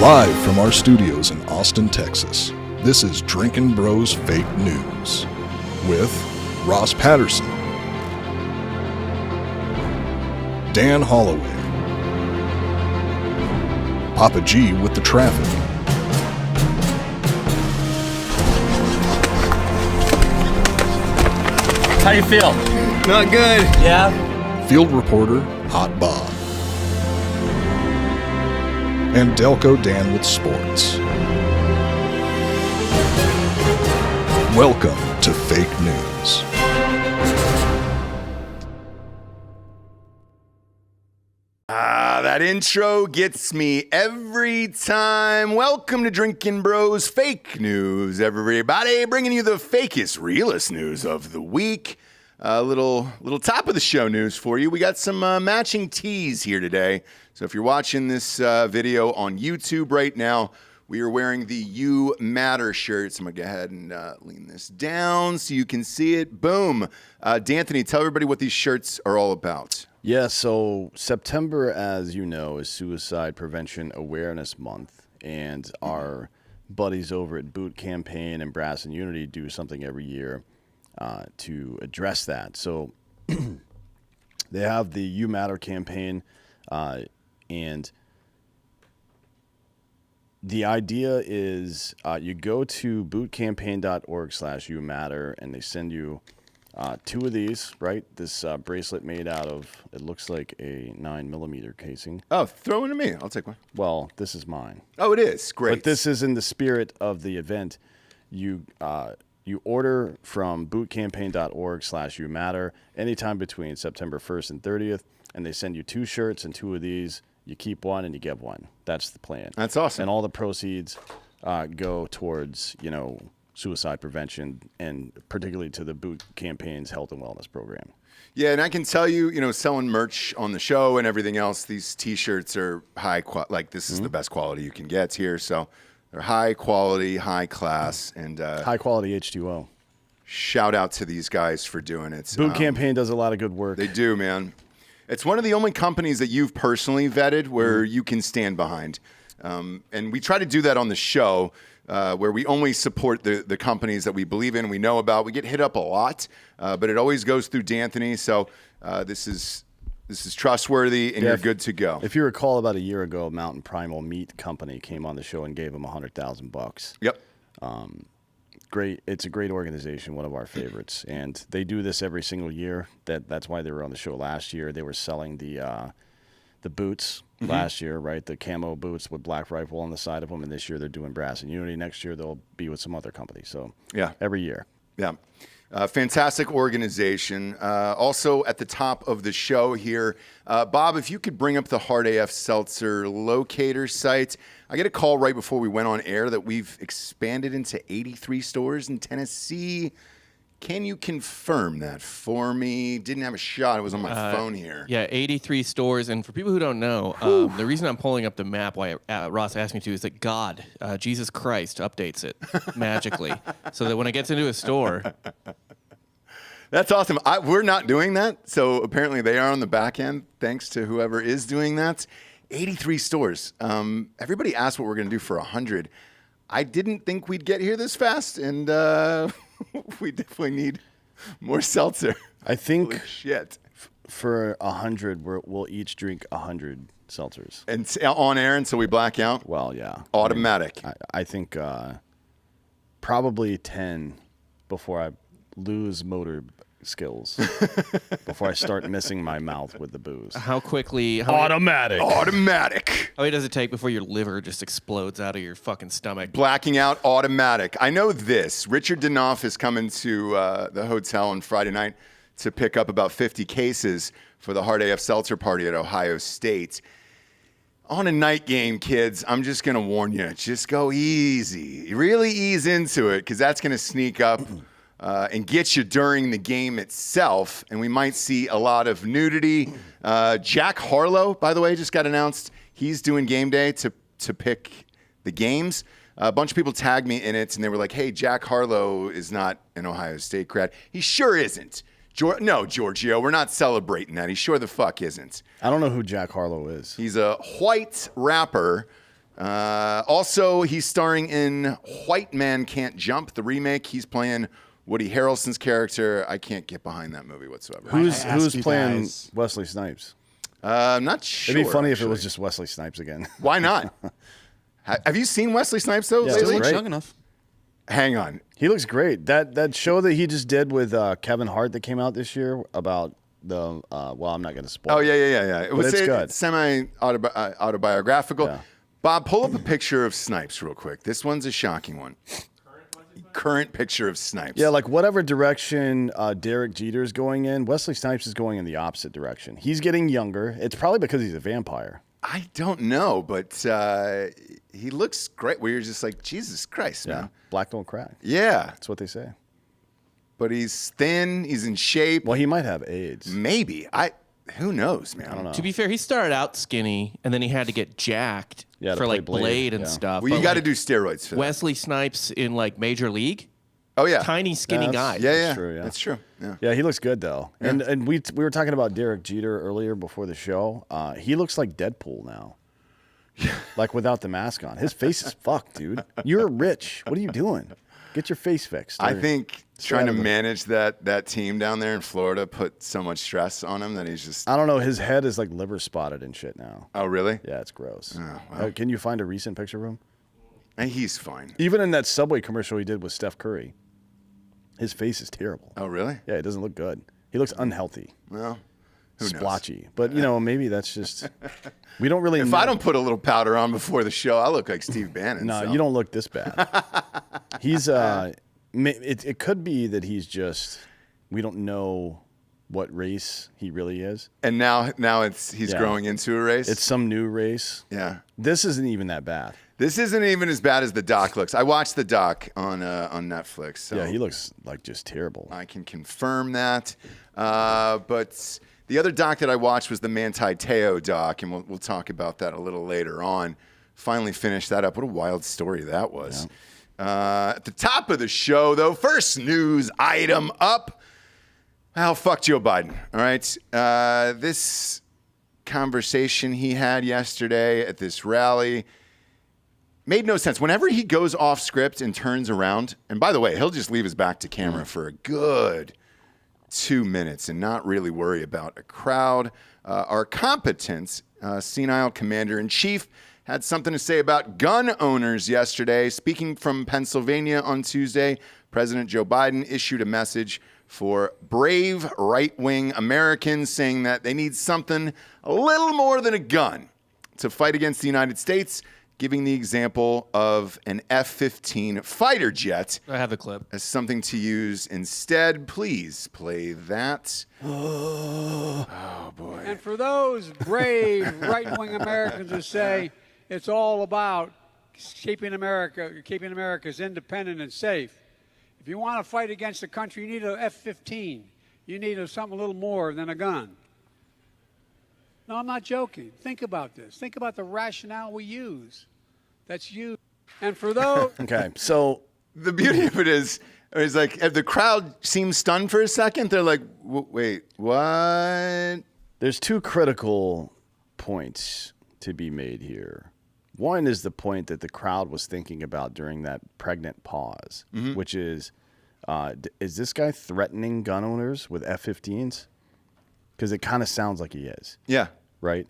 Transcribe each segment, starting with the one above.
Live from our studios in Austin, Texas, this is Drinkin' Bros Fake News with Ross Patterson, Dan Holloway, Papa G with the traffic, How you feel? Not good. Yeah? Field Reporter Hot Bob, and Delco Dan with sports. Welcome to Fake News. That intro gets me every time. Welcome to Drinkin' Bros Fake News, everybody. Bringing you the fakest, realest news of the week. A little top of the show news for you. We got some matching tees here today. So if you're watching this video on YouTube right now, we are wearing the You Matter shirts. I'm going to go ahead and lean this down so you can see it. Boom. D'Anthony, tell everybody what these shirts are all about. Yeah, so September, as you know, is Suicide Prevention Awareness Month, and our buddies over at Boot Campaign and Brass and Unity do something every year to address that. So they have the You Matter campaign, and the idea is you go to bootcampaign.org/youmatter, and they send you two of these, right? This bracelet made out of, it looks like a 9mm casing. Oh, throw it to me. I'll take one. Well, this is mine. Oh, it is. Great. But this is in the spirit of the event. You order from bootcampaign.org/youmatter anytime between September 1st and 30th, and they send you two shirts and two of these. You keep one and you get one. That's the plan. That's awesome. And all the proceeds go towards, suicide prevention, and particularly to the Boot Campaign's health and wellness program. Yeah, and I can tell you, selling merch on the show and everything else, these T-shirts are high quality. Like, this is the best quality you can get here. So they're high quality, high class, and high quality H2O. Shout out to these guys for doing it. Boot Campaign does a lot of good work. They do, man. It's one of the only companies that you've personally vetted where you can stand behind. And we try to do that on the show, where we only support the companies that we believe in, we know about. We get hit up a lot, but it always goes through D'Anthony. So this is trustworthy, and you're good to go. If you recall, about a year ago, Mountain Primal Meat Company came on the show and gave him $100,000. Yep. Great. It's a great organization, one of our favorites, and they do this every single year. That's why they were on the show last year. They were selling the boots last year, right? The camo boots with Black Rifle on the side of them, and this year they're doing Brass and Unity. Next year they'll be with some other company. So yeah, every year. Yeah. Fantastic organization. Also at the top of the show here, Bob, if you could bring up the Hard AF Seltzer locator site. I get a call right before we went on air that we've expanded into 83 stores in Tennessee. Can you confirm that for me? Didn't have a shot. It was on my phone here. Yeah, 83 stores. And for people who don't know, the reason I'm pulling up the map, why Ross asked me to, is that God, Jesus Christ, updates it magically so that when it gets into a store. That's awesome. We're not doing that. So apparently they are on the back end, thanks to whoever is doing that. 83 stores. Everybody asked what we're going to do for 100. I didn't think we'd get here this fast, and we definitely need more seltzer. I think Holy shit. For 100, we'll each drink 100 seltzers. And on air until we black out? Well, yeah. Automatic. I think probably 10 before I lose motor skills, before I start missing my mouth with the booze. How quickly? Automatic. Automatic. How many does it take before your liver just explodes out of your fucking stomach? Blacking out, automatic. I know this. Richard Danoff is coming to the hotel on Friday night to pick up about 50 cases for the Hard AF Seltzer party at Ohio State. On a night game, kids, I'm just going to warn you, just go easy. Really ease into it, because that's going to sneak up and get you during the game itself, and we might see a lot of nudity. Jack Harlow, by the way, just got announced. He's doing game day to pick the games. A bunch of people tagged me in it, and they were like, hey, Jack Harlow is not an Ohio State grad. He sure isn't. No, Giorgio, we're not celebrating that. He sure the fuck isn't. I don't know who Jack Harlow is. He's a white rapper Also, he's starring in White Man Can't Jump, the remake. He's playing Woody Harrelson's character. I can't get behind that movie whatsoever. Who's playing Wesley Snipes? I'm not sure. It'd be funny actually. if it was just Wesley Snipes again. Why not? Have you seen Wesley Snipes though? Yeah, lately? Looks young enough. Hang on. He looks great. That show that he just did with Kevin Hart that came out this year about the well, I'm not going to spoil. Oh yeah. It was it's good. Semi autobiographical. Yeah. Bob, pull up a picture of Snipes real quick. This one's a shocking one. Current picture of Snipes. Yeah, like whatever direction Derek Jeter's going in, Wesley Snipes is going in the opposite direction. He's getting younger. It's probably because he's a vampire. I don't know, but he looks great. Where you're just like, Jesus Christ, Yeah, man. black don't crack. Yeah, That's what they say. but he's thin. He's in shape. Well, he might have AIDS. Maybe. Who knows, man? I don't know. To be fair, he started out skinny, and then he had to get jacked Yeah, to for play like Blade, Blade and yeah. stuff. Well, you But, got to like, do steroids for that. Wesley Snipes in like Major League, Oh yeah, tiny skinny Yeah, guy. yeah, That's true, yeah. That's true. Yeah. Yeah, he looks good though. And we were talking about Derek Jeter earlier before the show. He looks like Deadpool now. Like without the mask on. His face is fucked, dude. You're rich. What are you doing? Get your face fixed. I or think trying to out of the- manage that team down there in Florida put so much stress on him that he's just. I don't know. His head is like liver spotted and shit now. Oh really? Yeah, it's gross. wow. Can you find a recent picture of him? And he's fine. Even in that Subway commercial he did with Steph Curry, his face is terrible. Oh really? Yeah, it doesn't look good. He looks unhealthy, Well, who knows? splotchy. But maybe that's just we don't really. If know. I don't put a little powder on before the show, I look like Steve Bannon. No, so. you don't look this bad. He's it could be that he's just we don't know what race he really is. And now he's Yeah. growing into a race. It's some new race. yeah. This isn't even that bad. This isn't even as bad as the doc looks. I watched the doc on Netflix. So Yeah, he looks like just terrible. I can confirm that. But the other doc that I watched was the Manti Te'o doc, and we'll talk about that a little later on. Finally finished that up. What a wild story that was. At the top of the show, though, first news item up. Well, fuck Joe Biden. All right. This conversation he had yesterday at this rally made no sense. Whenever he goes off script and turns around, and by the way, he'll just leave his back to camera for a good 2 minutes and not really worry about a crowd. Our competent senile commander-in-chief had something to say about gun owners yesterday. Speaking from Pennsylvania on Tuesday, President Joe Biden issued a message for brave right-wing Americans saying that they need something a little more than a gun to fight against the United States, giving the example of an F-15 fighter jet I have the clip. as something to use instead. Please play that. Oh, boy. And for those brave right-wing Americans who say it's all about keeping America's independent and safe, if you want to fight against the country, you need an F-15. You need something a little more than a gun. No, I'm not joking. Think about this. Think about the rationale we use. That's you. And for those... Okay, so The beauty of it is like, if the crowd seems stunned for a second, they're like, wait, what? there's two critical points to be made here. One is the point that the crowd was thinking about during that pregnant pause, which is this guy threatening gun owners with F-15s? Because it kind of sounds like he is, Yeah. right?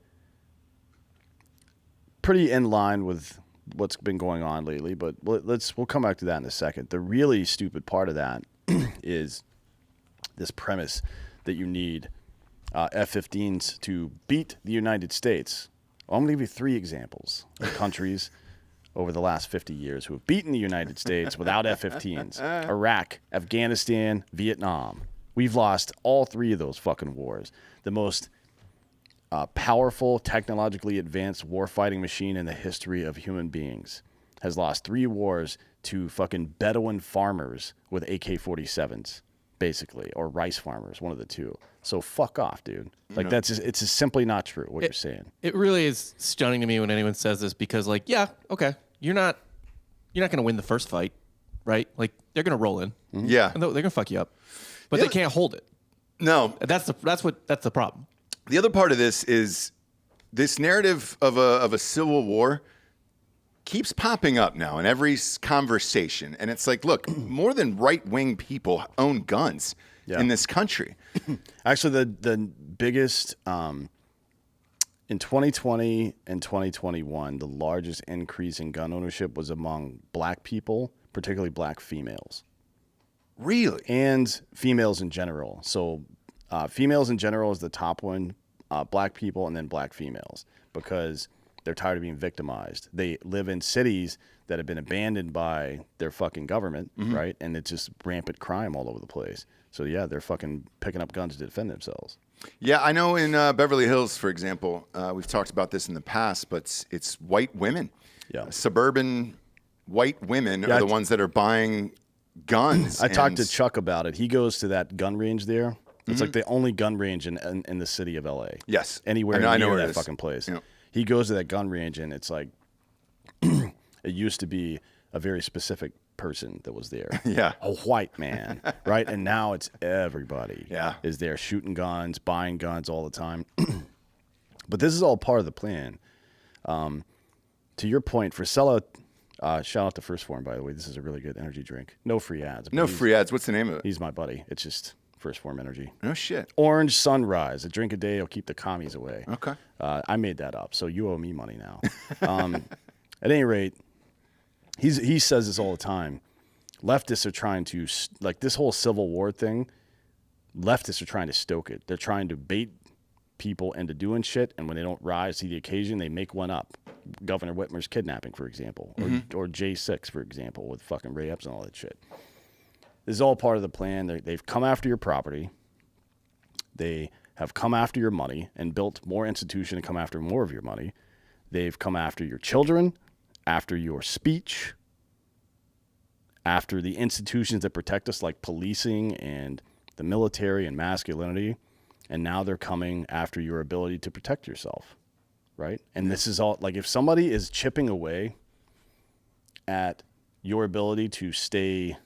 Pretty in line with what's been going on lately, but we'll come back to that in a second. The really stupid part of that is this premise that you need F-15s to beat the United States. Well, I'm going to give you 3 examples of countries over the last 50 years who have beaten the United States without F-15s. Iraq, Afghanistan, Vietnam. We've lost all 3 of those fucking wars. The most powerful, technologically advanced warfighting machine in the history of human beings has lost 3 wars to fucking Bedouin farmers with AK-47s, basically, or rice farmers, one of the two. So fuck off, dude. Like it's just simply not true what you're saying. It really is stunning to me when anyone says this because, like, yeah, okay, you're not going to win the first fight, right? Like, they're going to roll in, Yeah. and they're going to fuck you up, but Yeah. they can't hold it. No. That's the problem. The other part of this is this narrative of a civil war keeps popping up now in every conversation. And it's like, look, more than right-wing people own guns in this country. Actually, the biggest in 2020 and 2021, the largest increase in gun ownership was among black people, particularly black females. Really? And females in general. So females in general is the top one, black people, and then black females, because they're tired of being victimized. They live in cities that have been abandoned by their fucking government, right? And it's just rampant crime all over the place. So, yeah, they're fucking picking up guns to defend themselves. Yeah, I know in Beverly Hills, for example, we've talked about this in the past, but it's white women. Yeah. Suburban white women are the ones that are buying guns. I talked to Chuck about it. He goes to that gun range there. It's like the only gun range in the city of L.A. Yes. Anywhere I near know where it that is. fucking place. Yeah. He goes to that gun range, and it's like it used to be a very specific person that was there. Yeah. A white man, right? And now it's everybody is there shooting guns, buying guns all the time. But this is all part of the plan. To your point, for sellout, shout out to First Form, by the way. This is a really good energy drink. No free ads. No free ads. What's the name of it? He's my buddy. It's just First Form Energy. No shit. Orange Sunrise. A drink a day will keep the commies away. Okay. I made that up, so you owe me money now. At any rate, he says this all the time. Leftists are trying to, like this whole Civil War thing, leftists are trying to stoke it. They're trying to bait people into doing shit, and when they don't rise to the occasion, they make one up. Governor Whitmer's kidnapping, for example, or J6, for example, with fucking Ray Epps and all that shit. This is all part of the plan. They've come after your property. They have come after your money and built more institution to come after more of your money. They've come after your children, after your speech, after the institutions that protect us, like policing and the military and masculinity. And now they're coming after your ability to protect yourself, right? And this is all, like, if somebody is chipping away at your ability to stay,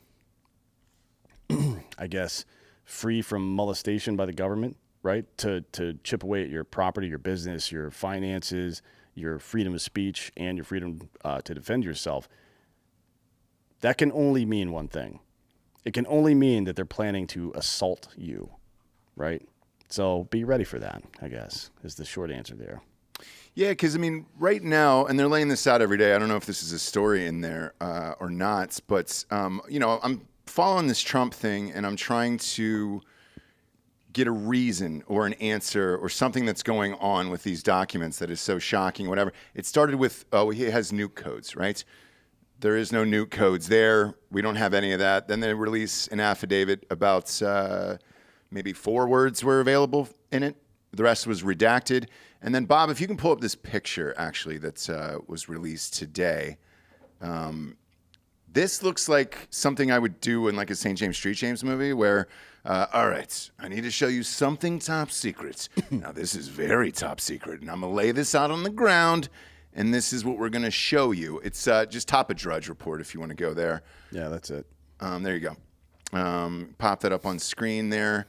I guess, free from molestation by the government, right? To chip away at your property, your business, your finances, your freedom of speech, and your freedom to defend yourself, that can only mean one thing. It can only mean that they're planning to assault you, right? So be ready for that, I guess, is the short answer there. Yeah, because, I mean, right now, and they're laying this out every day. I don't know if this is a story in there or not, but, you know, I'm following this Trump thing, and I'm trying to get a reason or an answer or something that's going on with these documents that is so shocking, whatever. It started with, he has nuke codes, right? There is no nuke codes there. We don't have any of that. Then they release an affidavit about maybe 4 words were available in it. The rest was redacted. And then, Bob, if you can pull up this picture, actually, that was released today. This looks like something I would do in like a St. James Street James movie where, all right, I need to show you something top secret. Now, this is very top secret, and I'm going to lay this out on the ground, and this is what we're going to show you. It's just Top of Drudge Report if you want to go there. Yeah, that's it. There you go. Pop that up on screen there.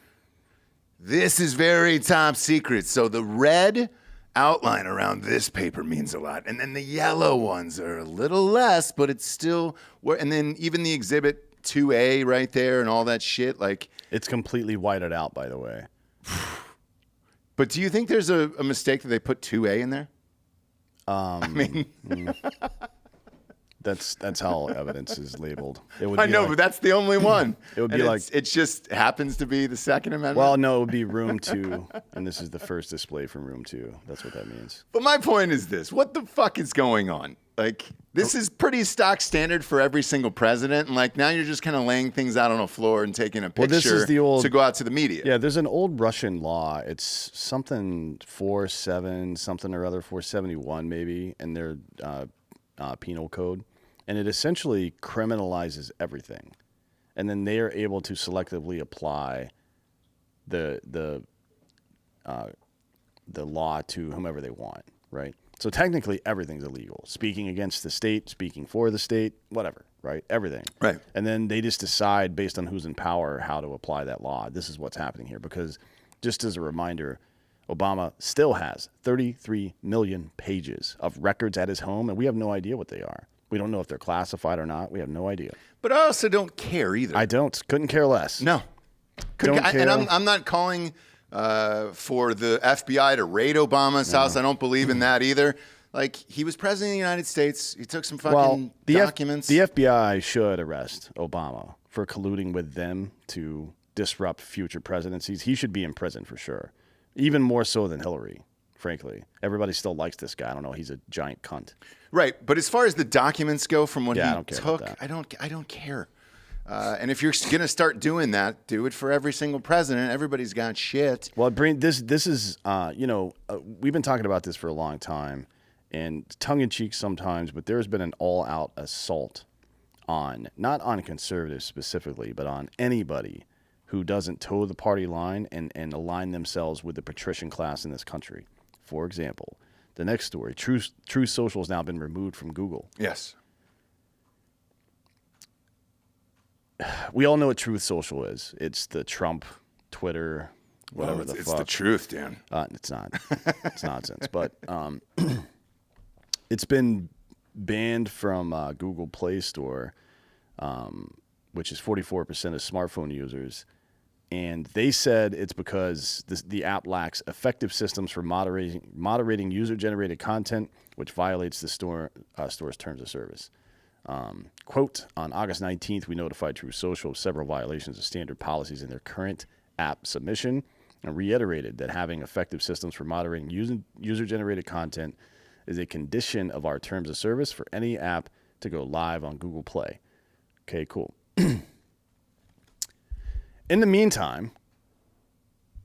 This is very top secret. So the red outline around this paper means a lot. And then the yellow ones are a little less, but it's still, and then even the exhibit 2A right there and all that shit. Like, it's completely whited out, by the way. But do you think there's a mistake that they put 2A in there? I mean, that's how evidence is labeled. It would I be know, like, but that's the only one. It would be And like, it just happens to be the Second Amendment. well, no, it would be room 2, and this is the first display from room 2. That's what that means. But my point is this: what the fuck is going on? Like, this is pretty stock standard for every single president, and like now you're just kind of laying things out on a floor and taking a picture this is the old, to go out to the media. Yeah, there's an old Russian law. It's something 47 something or other, 471 maybe, in their penal code, and it essentially criminalizes everything, and then they are able to selectively apply the law to whomever they want, right? So technically, everything's illegal. Speaking against the state, speaking for the state, whatever, right? Everything. Right. And then they just decide based on who's in power how to apply that law. This is what's happening here. Because just as a reminder, Obama still has 33 million pages of records at his home, and we have no idea what they are. We don't know if they're classified or not. We have no idea. But I also don't care either. I don't. Couldn't care less. No. Don't care. And I'm not calling for the FBI to raid Obama's house. I don't believe in that either. Like, he was president of the United States. He took some fucking documents. The FBI should arrest Obama for colluding with them to disrupt future presidencies. He should be in prison for sure. Even more so than Hillary, frankly. Everybody still likes this guy. I don't know. He's a giant cunt. Right. But as far as the documents go from what he took, I don't care. And if you're going to start doing that, do it for every single president. Everybody's got shit. Well, this is, we've been talking about this for a long time, and tongue-in-cheek sometimes, but there's been an all-out assault not on conservatives specifically, but on anybody who doesn't toe the party line and align themselves with the patrician class in this country. For example, the next story, Truth Social has now been removed from Google. Yes. We all know what Truth Social is. It's the Trump, Twitter, whatever the fuck. It's the truth, Dan. It's not. It's nonsense. But it's been banned from Google Play Store, which is 44% of smartphone users. And they said it's because the app lacks effective systems for moderating user-generated content, which violates the store's terms of service. Quote, on August 19th, we notified Truth Social of several violations of standard policies in their current app submission and reiterated that having effective systems for moderating user-generated content is a condition of our terms of service for any app to go live on Google Play. Okay, cool. In the meantime,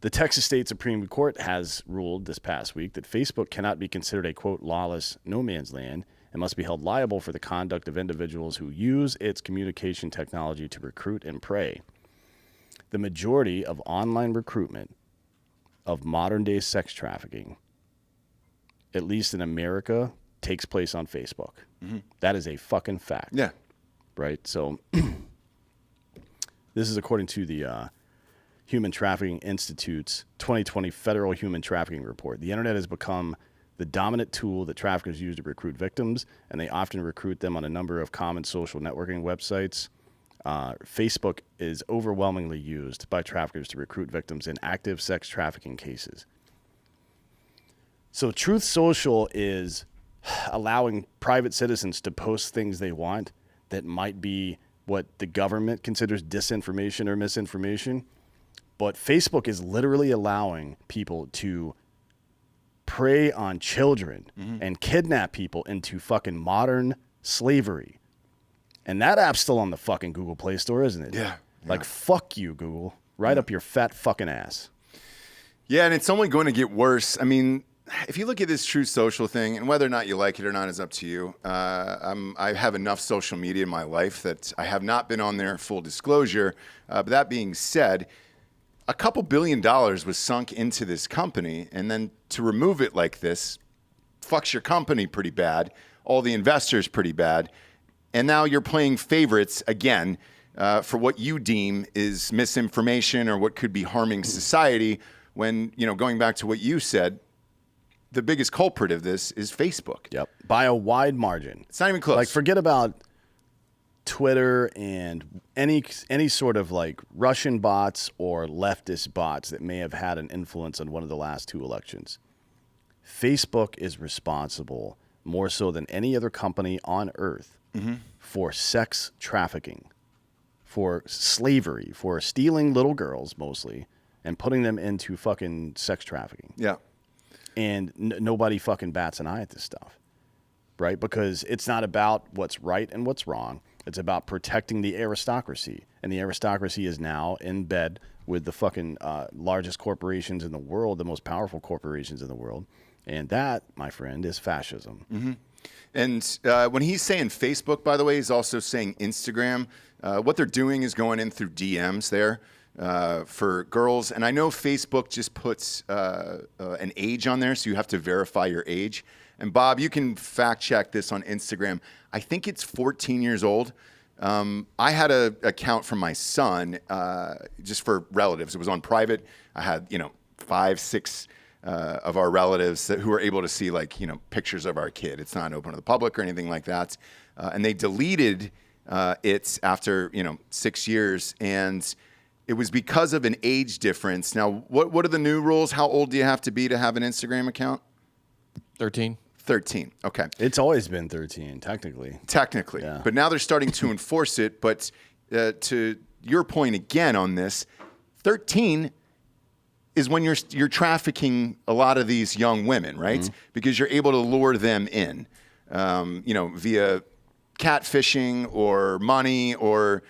the Texas State Supreme Court has ruled this past week that Facebook cannot be considered a, quote, lawless no man's land and must be held liable for the conduct of individuals who use its communication technology to recruit and prey. The majority of online recruitment of modern-day sex trafficking, at least in America, takes place on Facebook. Mm-hmm. That is a fucking fact. Yeah. Right? So this is according to the Human Trafficking Institute's 2020 Federal Human Trafficking Report. The internet has become the dominant tool that traffickers use to recruit victims, and they often recruit them on a number of common social networking websites. Facebook is overwhelmingly used by traffickers to recruit victims in active sex trafficking cases. So Truth Social is allowing private citizens to post things they want that might be what the government considers disinformation or misinformation. But Facebook is literally allowing people to prey on children and kidnap people into fucking modern slavery. And that app's still on the fucking Google Play Store, isn't it? Yeah. Like, fuck you, Google. Right up your fat fucking ass. Yeah, and it's only going to get worse. I mean, if you look at this Truth Social thing, and whether or not you like it or not is up to you. I have enough social media in my life that I have not been on there, full disclosure. But that being said, a couple $1 billion was sunk into this company, and then to remove it like this fucks your company pretty bad, all the investors pretty bad, and now you're playing favorites again for what you deem is misinformation or what could be harming society when, going back to what you said, the biggest culprit of this is Facebook. Yep. By a wide margin. It's not even close. Like, forget about Twitter and any sort of like Russian bots or leftist bots that may have had an influence on one of the last two elections. Facebook is responsible more so than any other company on earth for sex trafficking, for slavery, for stealing little girls mostly and putting them into fucking sex trafficking. Yeah. And nobody fucking bats an eye at this stuff, right? Because it's not about what's right and what's wrong. It's about protecting the aristocracy. And the aristocracy is now in bed with the fucking largest corporations in the world, the most powerful corporations in the world. And that, my friend, is fascism. Mm-hmm. And when he's saying Facebook, by the way, he's also saying Instagram. What they're doing is going in through DMs there for girls. And I know Facebook just puts an age on there, so you have to verify your age. And Bob, you can fact check this on Instagram. I think it's 14 years old. I had an account from my son just for relatives. It was on private. I had, 5, 6 of our relatives who are able to see pictures of our kid. It's not open to the public or anything like that. And they deleted it after 6 years, and it was because of an age difference. Now, what are the new rules? How old do you have to have an Instagram account? 13. 13. Okay. It's always been 13, technically. Technically. Yeah. But now they're starting to enforce it. But to your point again on this, 13 is when you're trafficking a lot of these young women, right? Mm-hmm. Because you're able to lure them in, via catfishing or money or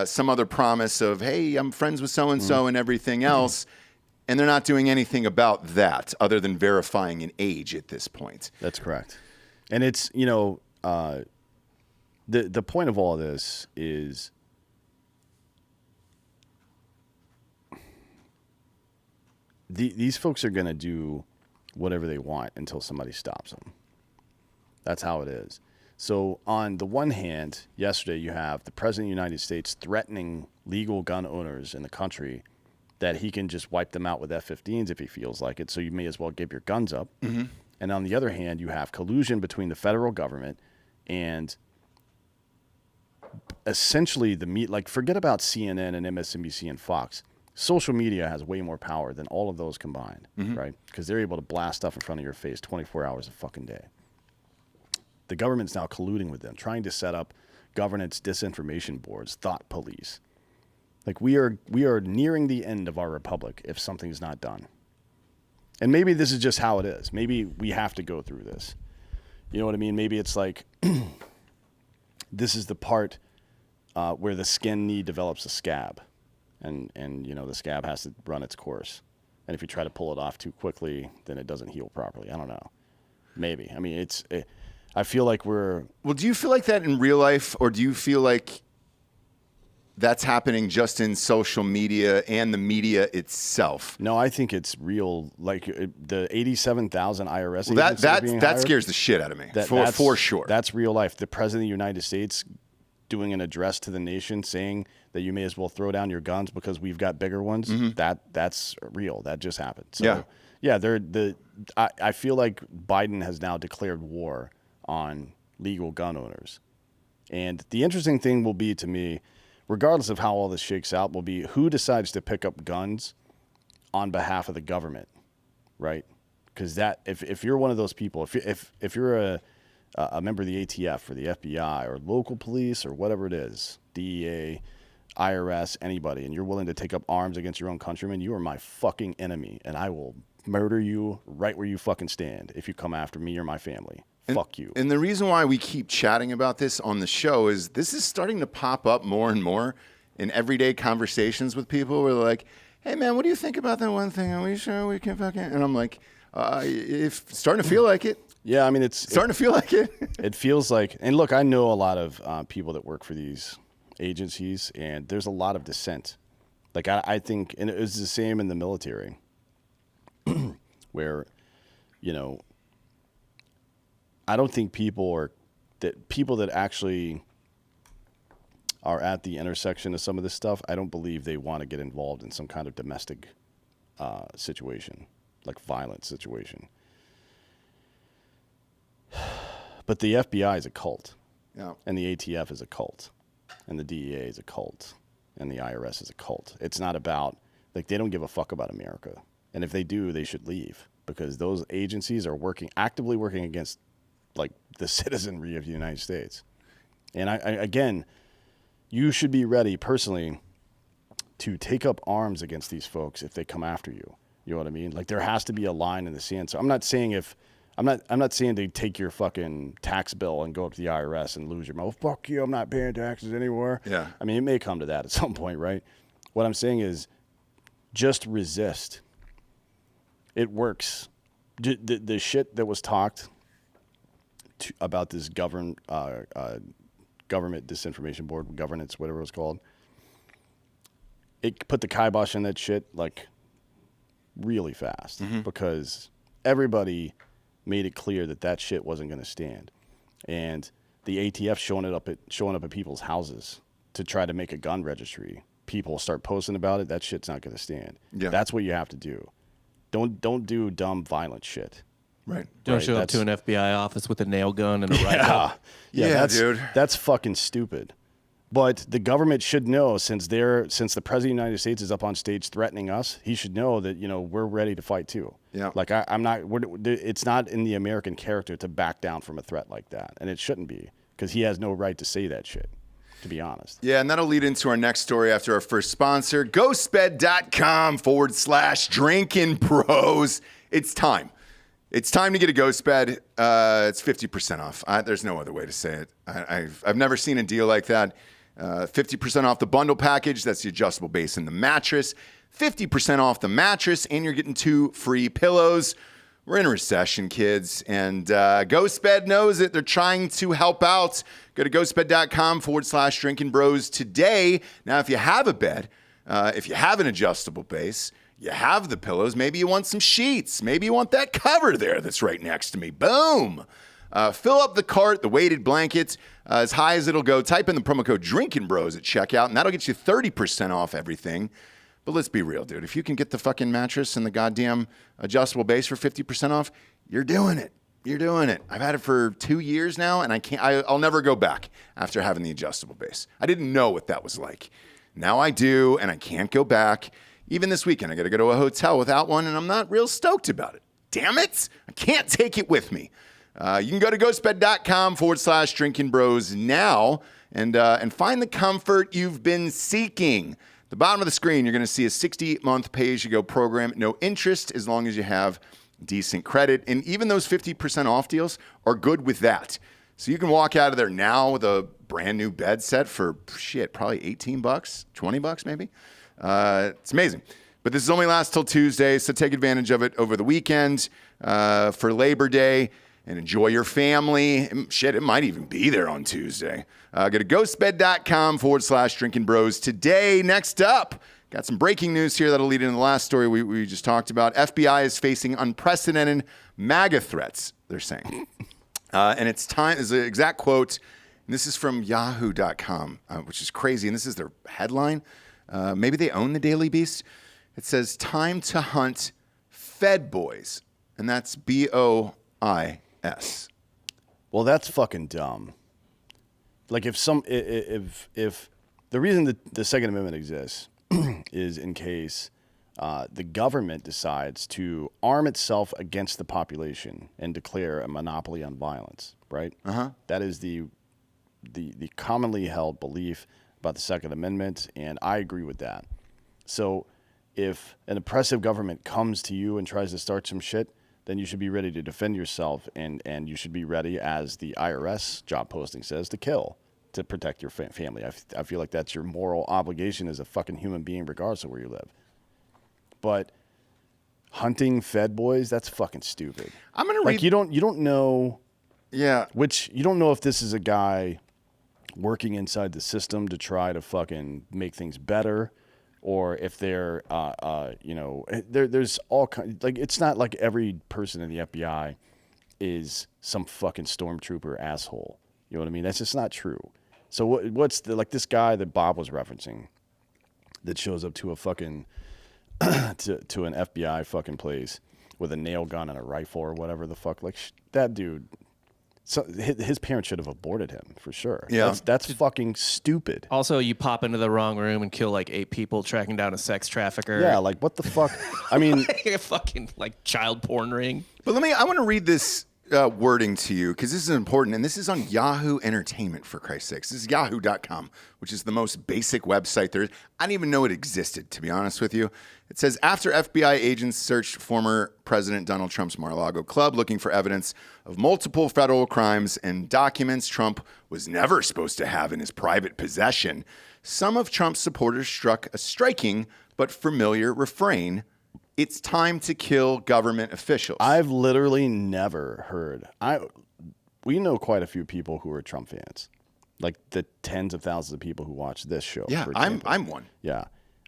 some other promise of, hey, I'm friends with so-and-so and everything else. And they're not doing anything about that other than verifying an age at this point. That's correct. And it's, the point of all this is these folks are going to do whatever they want until somebody stops them. That's how it is. So on the one hand, yesterday you have the President of the United States threatening legal gun owners in the country that he can just wipe them out with F-15s if he feels like it, so you may as well give your guns up. Mm-hmm. And on the other hand, you have collusion between the federal government and essentially forget about CNN and MSNBC and Fox. Social media has way more power than all of those combined, right? Because they're able to blast stuff in front of your face 24 hours a fucking day. The government's now colluding with them, trying to set up governance disinformation boards, thought police. We are nearing the end of our republic if something's not done. And maybe this is just how it is. Maybe we have to go through this. You know what I mean? Maybe it's this is the part where the skin knee develops a scab. And the scab has to run its course. And if you try to pull it off too quickly, then it doesn't heal properly. I don't know. Maybe. I mean, I feel like we're... Well, do you feel like that in real life, or do you feel like that's happening just in social media and the media itself? No, I think it's real. The 87,000 IRS well, agents that scares the shit out of me, for sure. That's real life. The President of the United States doing an address to the nation saying that you may as well throw down your guns because we've got bigger ones. Mm-hmm. That's real. That just happened. So, I feel like Biden has now declared war on legal gun owners. And the interesting thing will be to me, regardless of how all this shakes out, will be who decides to pick up guns on behalf of the government, right? Because if you're one of those people, if you're a member of the ATF or the FBI or local police or whatever it is, DEA, IRS, anybody, and you're willing to take up arms against your own countrymen, you are my fucking enemy, and I will murder you right where you fucking stand if you come after me or my family. Fuck you. And the reason why we keep chatting about this on the show is this is starting to pop up more and more in everyday conversations with people where they're like, hey, man, what do you think about that one thing? Are we sure we can fucking... And I'm like, starting to feel like it. Yeah, I mean, it's... Starting to feel like it. It feels like... And look, I know a lot of people that work for these agencies, and there's a lot of dissent. I think... And it was the same in the military, where, I don't think people that actually are at the intersection of some of this stuff, I don't believe they want to get involved in some kind of domestic situation, like violent situation. But the FBI is a cult, and the ATF is a cult, and the DEA is a cult, and the IRS is a cult. It's not about, they don't give a fuck about America. And if they do, they should leave, because those agencies are actively working against the citizenry of the United States. And I again, you should be ready personally to take up arms against these folks if they come after you. You know what I mean? There has to be a line in the sand. So I'm not saying to take your fucking tax bill and go up to the IRS and lose your mind. Oh, fuck you, I'm not paying taxes anymore. Yeah. I mean, it may come to that at some point, right? What I'm saying is just resist. It works. The shit that was talked about this government disinformation board, governance, whatever it was called, it put the kibosh on that shit really fast, because everybody made it clear that shit wasn't going to stand. And the ATF showing up at people's houses to try to make a gun registry. People start posting about it. That shit's not going to stand. Yeah. That's what you have to do. Don't do dumb, violent shit. Right. Don't Right, show up to an FBI office with a nail gun and a rifle. Yeah, dude. That's fucking stupid. But the government should know, since the President of the United States is up on stage threatening us, he should know that, we're ready to fight too. Yeah. Like it's not in the American character to back down from a threat like that. And it shouldn't be, because he has no right to say that shit, to be honest. Yeah, and that'll lead into our next story after our first sponsor, ghostbed.com/Drinkin Bros. It's time. It's time to get a ghost bed. It's 50% off. There's no other way to say it. I've never seen a deal like that. 50% off the bundle package. That's the adjustable base and the mattress. 50% off the mattress, and you're getting 2 free pillows. We're in a recession, kids, and GhostBed knows it. They're trying to help out. Go to ghostbed.com/Drinkin Bros today. Now, if you have a bed, if you have an adjustable base, you have the pillows, maybe you want some sheets, maybe you want that cover there that's right next to me. Boom. Fill up the cart, the weighted blankets, as high as it'll go. Type in the promo code Drinkin Bros at checkout, and that'll get you 30% off everything. But let's be real, dude. If you can get the fucking mattress and the goddamn adjustable base for 50% off, you're doing it. You're doing it. I've had it for 2 years now, and I'll never go back after having the adjustable base. I didn't know what that was like. Now I do, and I can't go back. Even this weekend, I got to go to a hotel without one, and I'm not real stoked about it. Damn it. I can't take it with me. You can go to ghostbed.com/Drinkin Bros now and find the comfort you've been seeking. The bottom of the screen, you're going to see a 60-month pay-as-you-go program. No interest as long as you have decent credit. And even those 50% off deals are good with that. So you can walk out of there now with a brand new bed set for, probably $18, $20 maybe. It's amazing. But this only lasts till Tuesday, so take advantage of it over the weekend for Labor Day. And enjoy your family. Shit, it might even be there on Tuesday. Go to ghostbed.com/Drinkin Bros today. Next up, got some breaking news here that'll lead into the last story we just talked about. FBI is facing unprecedented MAGA threats, they're saying. And it's time, is the exact quote, and this is from yahoo.com, which is crazy. And this is their headline. Maybe they own the Daily Beast. It says, time to hunt Fed boys. And that's BOIS. Well, that's fucking dumb. Like if the reason that the Second Amendment exists is in case the government decides to arm itself against the population and declare a monopoly on violence, right? That is the commonly held belief about the Second Amendment, and I agree with that. So if an oppressive government comes to you and tries to start some shit, then you should be ready to defend yourself, and you should be ready, as the IRS job posting says, to kill, to protect your family. I feel like that's your moral obligation as a fucking human being, regardless of where you live. But hunting Fed boys, that's fucking stupid. I'm gonna read. You don't know. Yeah. You don't know if this is a guy working inside the system to try to fucking make things better, or if they're, there's all kinds. Like, it's not like every person in the FBI is some fucking stormtrooper asshole. You know what I mean? That's just not true. So what's this guy that Bob was referencing that shows up to a fucking to an FBI fucking place with a nail gun and a rifle or whatever the fuck? Like, that dude. So his parents should have aborted him for sure. Yeah, that's fucking stupid. Also, you pop into the wrong room and kill like 8 people tracking down a sex trafficker. Yeah, like what the fuck? I mean, a fucking like child porn ring. But I want to read this wording to you because this is important, and this is on Yahoo Entertainment, for Christ's sakes. This is yahoo.com, which is the most basic website there is. I didn't even know it existed, to be honest with you. It says, after FBI agents searched former President Donald Trump's Mar-a-Lago club looking for evidence of multiple federal crimes and documents Trump was never supposed to have in his private possession, some of Trump's supporters struck a striking but familiar refrain: it's time to kill government officials. I've literally never heard. We know quite a few people who are Trump fans, like the tens of thousands of people who watch this show. Yeah, I'm one. Yeah,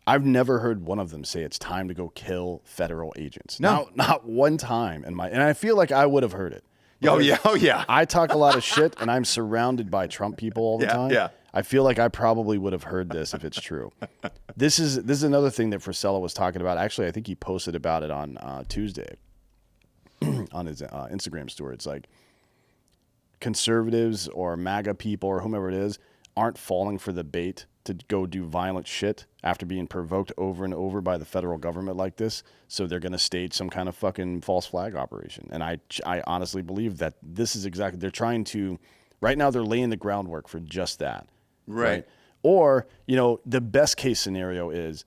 I've never heard one of them say it's time to go kill federal agents. No, not one time and I feel like I would have heard it. Oh yeah. I talk a lot of shit, and I'm surrounded by Trump people all the time. Yeah. I feel like I probably would have heard this if it's true. This is another thing that Frisella was talking about. Actually, I think he posted about it on Tuesday on his Instagram story. It's like conservatives or MAGA people or whomever it is aren't falling for the bait to go do violent shit after being provoked over and over by the federal government like this. So they're going to stage some kind of fucking false flag operation. And I honestly believe that this is exactly, they're trying to, right now they're laying the groundwork for just that. Right. Or, the best case scenario is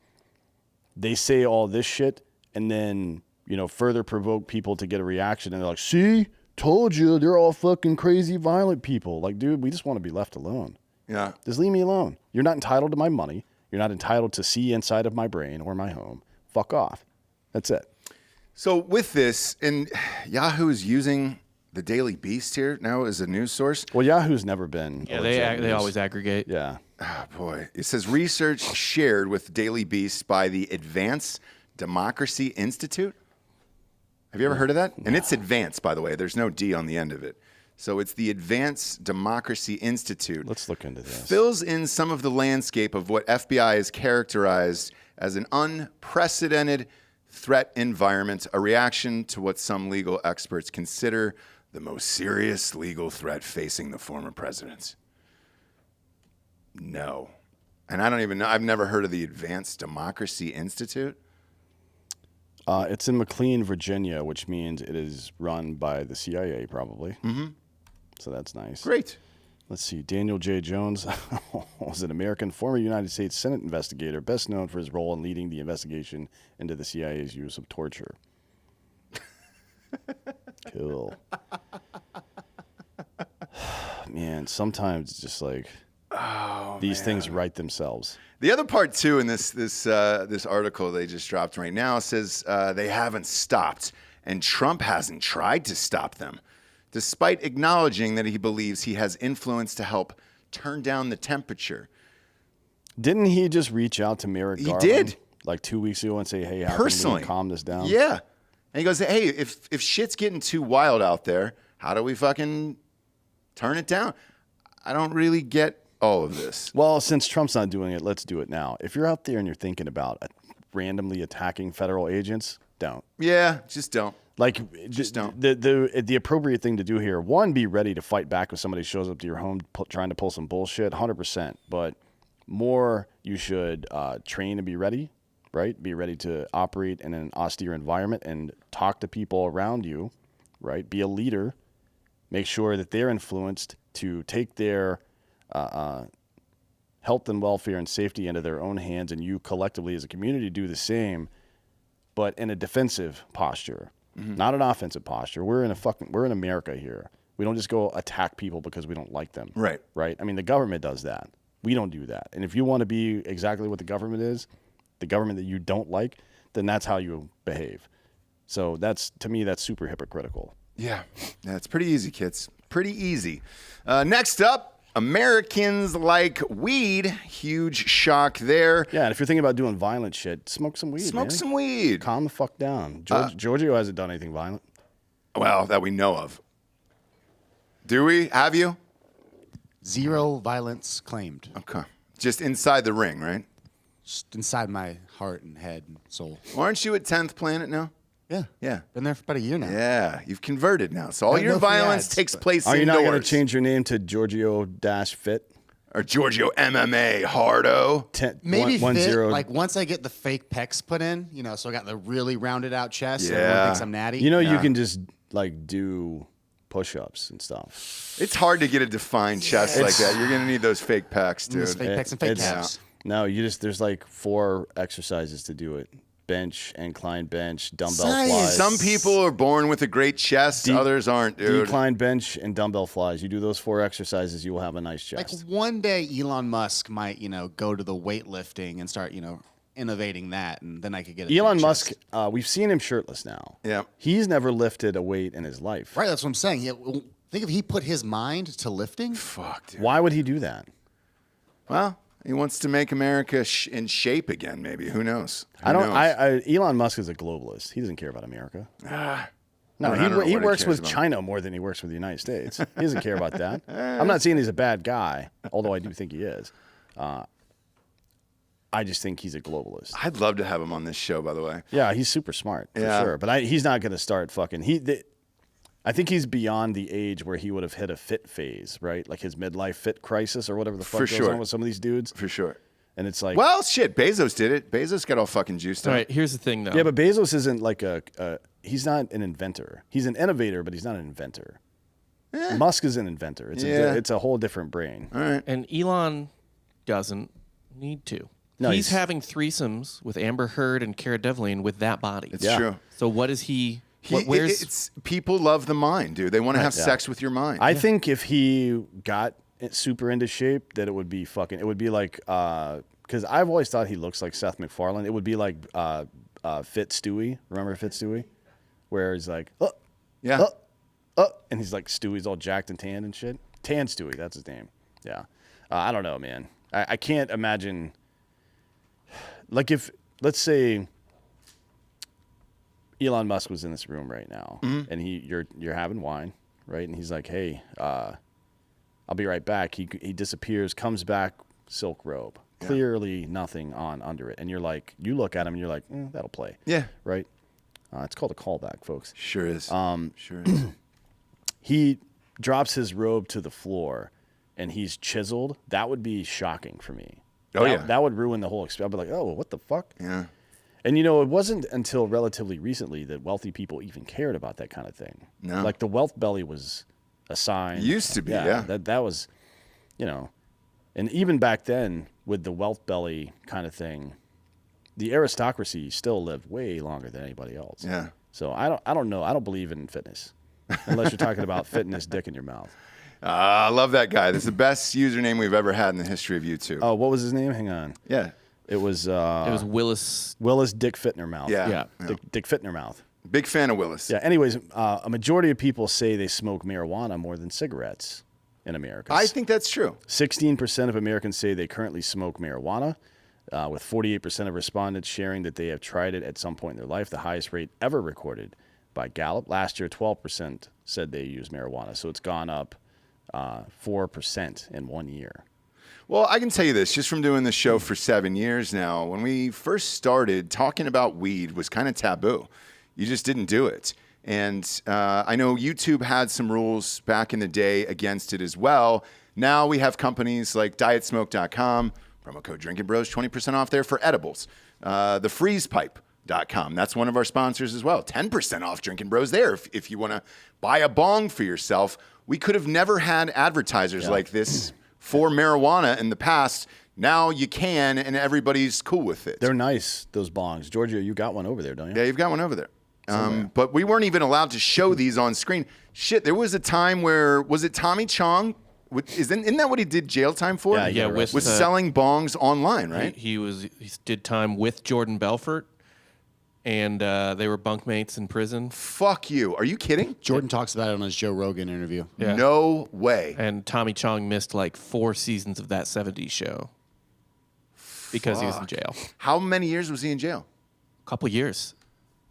they say all this shit and then, further provoke people to get a reaction. And they're like, see, told you, they're all fucking crazy, violent people. Like, dude, we just want to be left alone. Yeah. Just leave me alone. You're not entitled to my money. You're not entitled to see inside of my brain or my home. Fuck off. That's it. So with this, and Yahoo is using the Daily Beast here now as a news source. Well, Yahoo's never been. Yeah, they always aggregate. Yeah. Oh, boy. It says research shared with Daily Beast by the Advanced Democracy Institute. Have you ever heard of that? And it's advanced, by the way. There's no D on the end of it. So it's the Advanced Democracy Institute. Let's look into this. Fills in some of the landscape of what FBI has characterized as an unprecedented threat environment, a reaction to what some legal experts consider the most serious legal threat facing the former president. No. And I don't even know. I've never heard of the Advanced Democracy Institute. It's in McLean, Virginia, which means it is run by the CIA, probably. Mm-hmm. So that's nice. Great. Let's see. Daniel J. Jones was an American former United States Senate investigator, best known for his role in leading the investigation into the CIA's use of torture. Cool. Man, sometimes it's just like these things write themselves. The other part too in this article they just dropped right now says they haven't stopped, and Trump hasn't tried to stop them, despite acknowledging that he believes he has influence to help turn down the temperature. Didn't he just reach out to Merrick Garland? He did. Like 2 weeks ago and say, hey, how Personally. can we calm this down? Yeah. And he goes, hey, if shit's getting too wild out there, how do we fucking turn it down? I don't really get all of this. Well, since Trump's not doing it, let's do it now. If you're out there and you're thinking about randomly attacking federal agents, don't. Yeah, just don't. Like, Just don't. The appropriate thing to do here, one, be ready to fight back if somebody shows up to your home trying to pull some bullshit, 100%. But more, you should train and be ready, right? Be ready to operate in an austere environment and talk to people around you, right? Be a leader. Make sure that they're influenced to take their health and welfare and safety into their own hands, and you collectively as a community do the same, but in a defensive posture. Not an offensive posture. We're in America here. We don't just go attack people because we don't like them. Right. Right? I mean, the government does that. We don't do that. And if you want to be exactly what the government is, the government that you don't like, then that's how you behave. So to me, that's super hypocritical. Yeah, it's pretty easy, kids. Pretty easy. Next up, Americans like weed. Huge shock there. Yeah, and if you're thinking about doing violent shit, smoke some weed, Smoke man. some weed. Calm the fuck down. Giorgio hasn't done anything violent. Well, that we know of. Do we? Have you? Zero violence claimed. Okay. Just inside the ring, right? Just inside my heart and head and soul. Aren't you at 10th Planet now? Yeah. Yeah. Been there for about a year now. Yeah, you've converted now. So all I your know free violence ads, takes but- place Are you indoors. not going to change your name to Giorgio-Fit? Or Giorgio MMA, Hardo. Maybe one fit, zero. like once I get the fake pecs put in, so I got the really rounded out chest. So Yeah. everyone thinks I'm natty. You can just like do push-ups and stuff. It's hard to get a defined chest like that. You're going to need those fake pecs, Those dude. fake pecs and fake It's- calves. No, there's like 4 exercises to do it. Bench, incline bench, dumbbell Science. flies. Some people are born with a great chest, others aren't, dude. Decline bench and dumbbell flies. You do those 4 exercises, you will have a nice Like chest. one day Elon Musk might, go to the weightlifting and start, innovating that, and then I could get a Elon big Musk, chest. we've seen him shirtless now. Yeah. He's never lifted a weight in his life. Right, that's what I'm saying. Think if he put his mind to lifting. Fuck, dude. Why would he do that? Well, he wants to make America in shape again, maybe. Who knows? Elon Musk is a globalist. He doesn't care about America. No, I don't know he what works cares with about. China more than he works with the United States. He doesn't care about that. I'm not saying he's a bad guy, although I do think he is. I just think he's a globalist. I'd love to have him on this show, by the way. Yeah, he's super smart for Yeah. sure. But he's not going to start fucking. I think he's beyond the age where he would have hit a fit phase, right? Like his midlife fit crisis or whatever the fuck For goes sure. on with some of these dudes. For sure. And it's like, Well, shit, Bezos did it. Bezos got all fucking juiced All up. right, here's the thing, though. yeah, but Bezos isn't like he's not an inventor. He's an innovator, but he's not an inventor. Musk is an inventor. It's a whole different brain. All right. And Elon doesn't need to. No, he's he's- having threesomes with Amber Heard and Cara Delevingne with that body. It's true. So what is he? It's people love the mind, dude. They want to have sex with your mind. I think if he got super into shape, that it would be fucking. It would be like because I've always thought he looks like Seth MacFarlane. It would be like Fit Stewie. Remember Fit Stewie, where he's like, yeah. and he's like Stewie's all jacked and tanned and shit. Tan Stewie, that's his name. Yeah, I don't know, man. I can't imagine. Like if let's say Elon Musk was in this room right now, and you're having wine, right? And he's like, "Hey, I'll be right back." He disappears, comes back, silk robe, clearly nothing on under it, and you're like, you look at him, and you're like, "That'll play." Yeah. Right. It's called a callback, folks. Sure is. Sure is. He drops his robe to the floor, and he's chiseled. That would be shocking for me. Oh, that, yeah. that would ruin the whole experience. I'd be like, "Oh, what the fuck?" Yeah. And, it wasn't until relatively recently that wealthy people even cared about that kind of thing. No. Like the wealth belly was a sign. It used to be, yeah. That was, and even back then with the wealth belly kind of thing, the aristocracy still lived way longer than anybody else. Yeah. So I don't know. I don't believe in fitness unless you're talking about fitness dick in your mouth. I love that guy. This is the best username we've ever had in the history of YouTube. Oh, what was his name? Hang on. Yeah. It was It was Willis. Dick Fitnermouth. Yeah. Dick Fitnermouth. Big fan of Willis. Yeah. Anyways, a majority of people say they smoke marijuana more than cigarettes in America. I think that's true. 16% of Americans say they currently smoke marijuana, with 48% of respondents sharing that they have tried it at some point in their life, the highest rate ever recorded by Gallup. Last year, 12% said they use marijuana, so it's gone up 4% in 1 year. Well, I can tell you this, just from doing this show for 7 years now, when we first started, talking about weed was kind of taboo. You just didn't do it. And I know YouTube had some rules back in the day against it as well. Now we have companies like dietsmoke.com, promo code Drinkin' Bros, 20% off there for edibles. TheFreezePipe.com, that's one of our sponsors as well. 10% off Drinkin' Bros there if you want to buy a bong for yourself. We could have never had advertisers like this for marijuana in the past. Now you can, and everybody's cool with it. They're nice, those bongs. Georgia, you got one over there, don't you? Yeah, you've got one over there. But we weren't even allowed to show these on screen. Shit, there was a time where, was it Tommy Chong? Isn't that what he did jail time for? Yeah, Yeah, with was selling bongs online, right? He did time with Jordan Belfort, and they were bunkmates in prison. Fuck you. Are you kidding? Jordan talks about it on his Joe Rogan interview. Yeah. No way. And Tommy Chong missed like 4 seasons of that 70s show because he was in jail. How many years was he in jail? A couple years.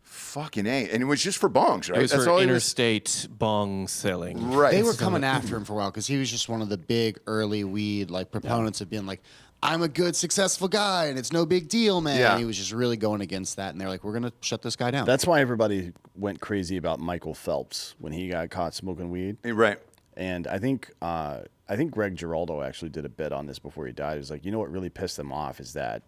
Fucking A. And it was just for bongs, right? It was That's for all he interstate bong selling. Right. They were coming after him for a while because he was just one of the big early weed proponents of being like, I'm a good, successful guy, and it's no big deal, man. Yeah. And he was just really going against that, and they're like, we're going to shut this guy down. That's why everybody went crazy about Michael Phelps when he got caught smoking weed. Right. And I think Greg Giraldo actually did a bit on this before he died. He was like, what really pissed them off is that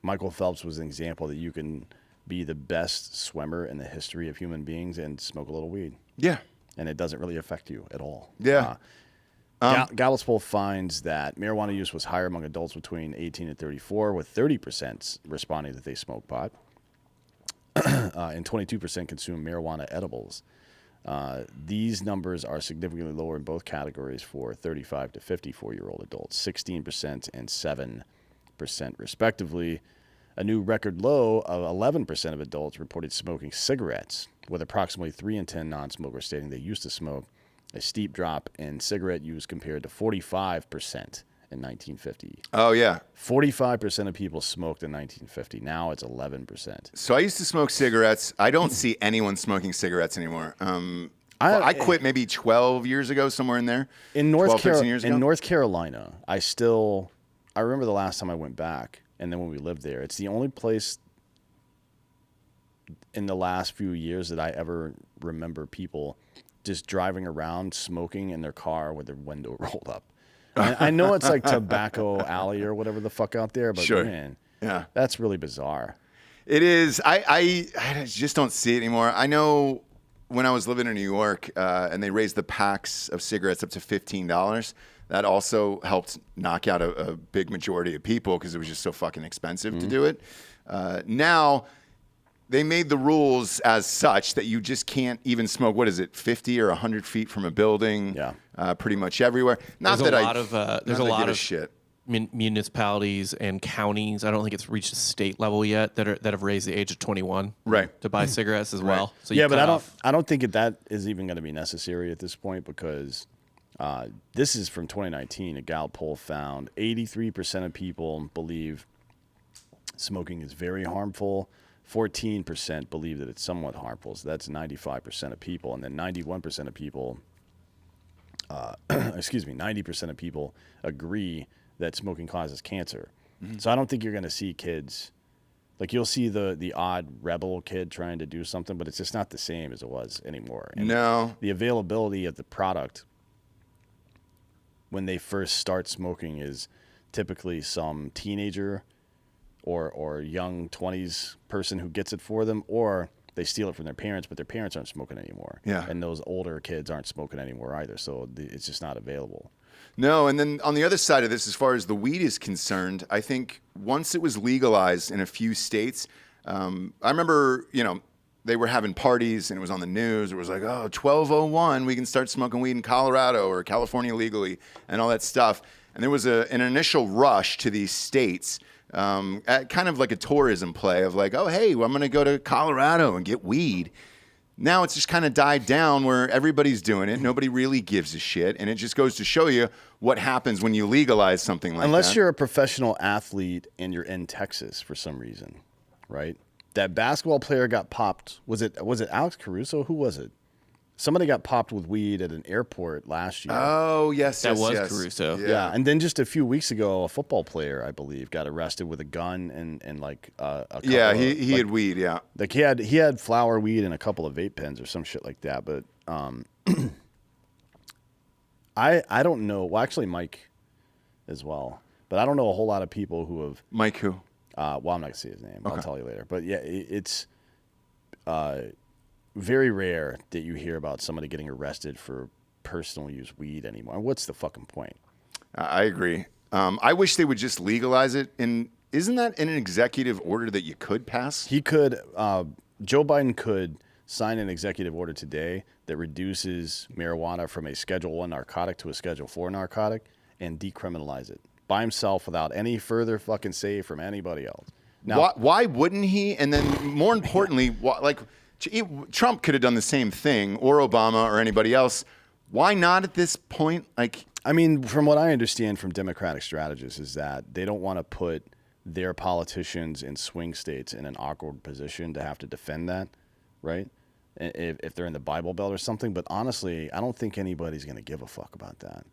Michael Phelps was an example that you can be the best swimmer in the history of human beings and smoke a little weed. Yeah. And it doesn't really affect you at all. Yeah. Gallup's poll finds that marijuana use was higher among adults between 18 and 34, with 30% responding that they smoke pot, and 22% consume marijuana edibles. These numbers are significantly lower in both categories for 35 to 54-year-old adults, 16% and 7% respectively. A new record low of 11% of adults reported smoking cigarettes, with approximately 3 in 10 non-smokers stating they used to smoke. A steep drop in cigarette use compared to 45% in 1950. Oh, yeah. 45% of people smoked in 1950. Now it's 11%. So I used to smoke cigarettes. I don't see anyone smoking cigarettes anymore. I quit maybe 12 years ago, somewhere in there. In 13 years ago. In North Carolina, I remember the last time I went back, and then when we lived there, it's the only place in the last few years that I ever remember people just driving around smoking in their car with their window rolled up. I know it's like Tobacco Alley or whatever the fuck out there, but Sure. man, Yeah. that's really bizarre. It is. I just don't see it anymore. I know when I was living in New York and they raised the packs of cigarettes up to $15, that also helped knock out a big majority of people because it was just so fucking expensive to do it. Now, they made the rules as such that you just can't even smoke, 50 or 100 feet from a building? Yeah. Pretty much everywhere. Not There's that a lot of there's a lot of shit. Municipalities and counties. I don't think it's reached the state level yet that have raised the age of 21 to buy cigarettes as well. So Yeah, but I don't think that is even going to be necessary at this point because this is from 2019. A Gallup poll found 83% of people believe smoking is very harmful. 14% believe that it's somewhat harmful. So that's 95% of people. And then 91% of people, 90% of people agree that smoking causes cancer. So I don't think you're going to see kids, like you'll see the odd rebel kid trying to do something, but it's just not the same as it was anymore. And No. the availability of the product when they first start smoking is typically some teenager or young 20s person who gets it for them, or they steal it from their parents, but their parents aren't smoking anymore. Yeah. And those older kids aren't smoking anymore either, so it's just not available. No, and then on the other side of this, as far as the weed is concerned, I think once it was legalized in a few states, I remember, they were having parties and it was on the news. It was like, 1201, we can start smoking weed in Colorado or California legally and all that stuff. And there was an initial rush to these states, kind of like a tourism play of like, oh, hey, well, I'm going to go to Colorado and get weed. Now it's just kind of died down where everybody's doing it. Nobody really gives a shit. And it just goes to show you what happens when you legalize something like that. Unless you're a professional athlete and you're in Texas for some reason, right? That basketball player got popped. Was it Alex Caruso? Who was it? Somebody got popped with weed at an airport last year. Oh, yes, That was yes. Caruso. Yeah, and then just a few weeks ago, a football player, I believe, got arrested with a gun and like a couple Yeah, of, he had weed, yeah. like he had flower weed and a couple of vape pens or some shit like that. But I don't know. Well, actually, Mike as well. But I don't know a whole lot of people who have. Mike who? Well, I'm not gonna say his name. I'll tell you later. But yeah, it's very rare that you hear about somebody getting arrested for personal use weed anymore. What's the fucking point? I agree. I wish they would just legalize it. And isn't that in an executive order that you could pass? He could. Joe Biden could sign an executive order today that reduces marijuana from a Schedule I narcotic to a Schedule IV narcotic and decriminalize it by himself without any further fucking say from anybody else. Now, Why wouldn't he? And then more importantly, Trump could have done the same thing, or Obama, or anybody else. Why not at this point? I mean, from what I understand from Democratic strategists is that they don't want to put their politicians in swing states in an awkward position to have to defend that, right? If they're in the Bible Belt or something. But honestly, I don't think anybody's going to give a fuck about that.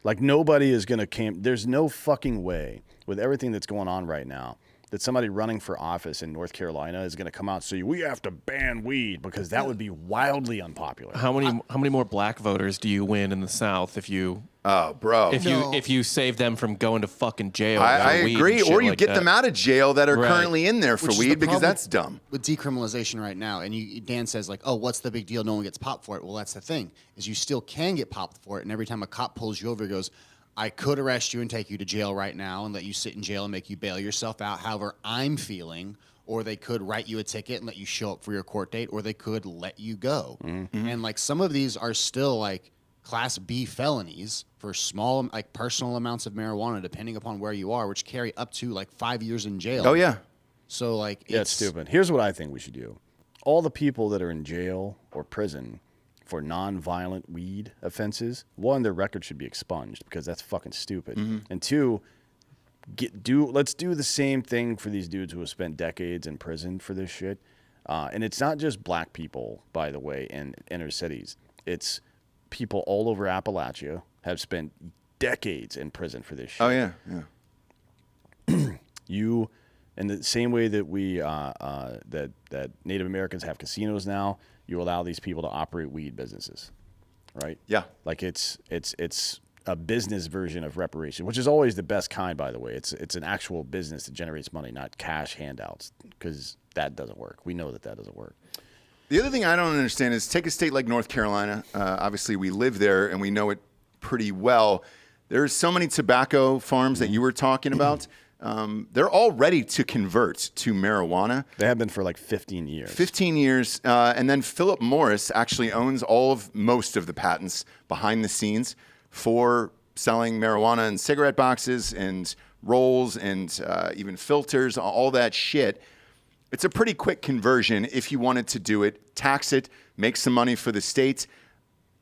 Like, nobody is going to there's no fucking way with everything that's going on right now that somebody running for office in North Carolina is going to come out and say, we have to ban weed, because that would be wildly unpopular. How many more black voters do you win in the South if you if you save them from going to fucking jail? I weed agree. and shit Or you like get that. them out of jail that are Right. currently in there for Which is the weed, because problem that's dumb. with decriminalization right now. And Dan says like, oh, what's the big deal? No one gets popped for it. Well, that's the thing, is you still can get popped for it. And every time a cop pulls you over, he goes, I could arrest you and take you to jail right now and let you sit in jail and make you bail yourself out however I'm feeling. Or they could write you a ticket and let you show up for your court date, or they could let you go. Mm-hmm. And like some of these are still like Class B felonies for small, like personal amounts of marijuana, depending upon where you are, which carry up to like 5 years in jail. Oh, yeah. So like, Yeah, it's stupid. Here's what I think we should do. All the people that are in jail or prison for non-violent weed offenses, one, their record should be expunged because that's fucking stupid. And two, let's do the same thing for these dudes who have spent decades in prison for this shit. And it's not just black people, by the way, in inner cities. It's people all over Appalachia have spent decades in prison for this shit. Oh, yeah. You, in the same way that we that Native Americans have casinos now, you allow these people to operate weed businesses, right? Yeah. Like it's a business version of reparation, which is always the best kind, by the way. It's an actual business that generates money, not cash handouts, because that doesn't work. We know that doesn't work. The other thing I don't understand is take a state like North Carolina. Obviously, we live there and we know it pretty well. There's so many tobacco farms that you were talking about. They're all ready to convert to marijuana. They have been for like 15 years. 15 years. And then Philip Morris actually owns most of the patents behind the scenes for selling marijuana in cigarette boxes and rolls and even filters, all that shit. It's a pretty quick conversion if you wanted to do it, tax it, make some money for the state.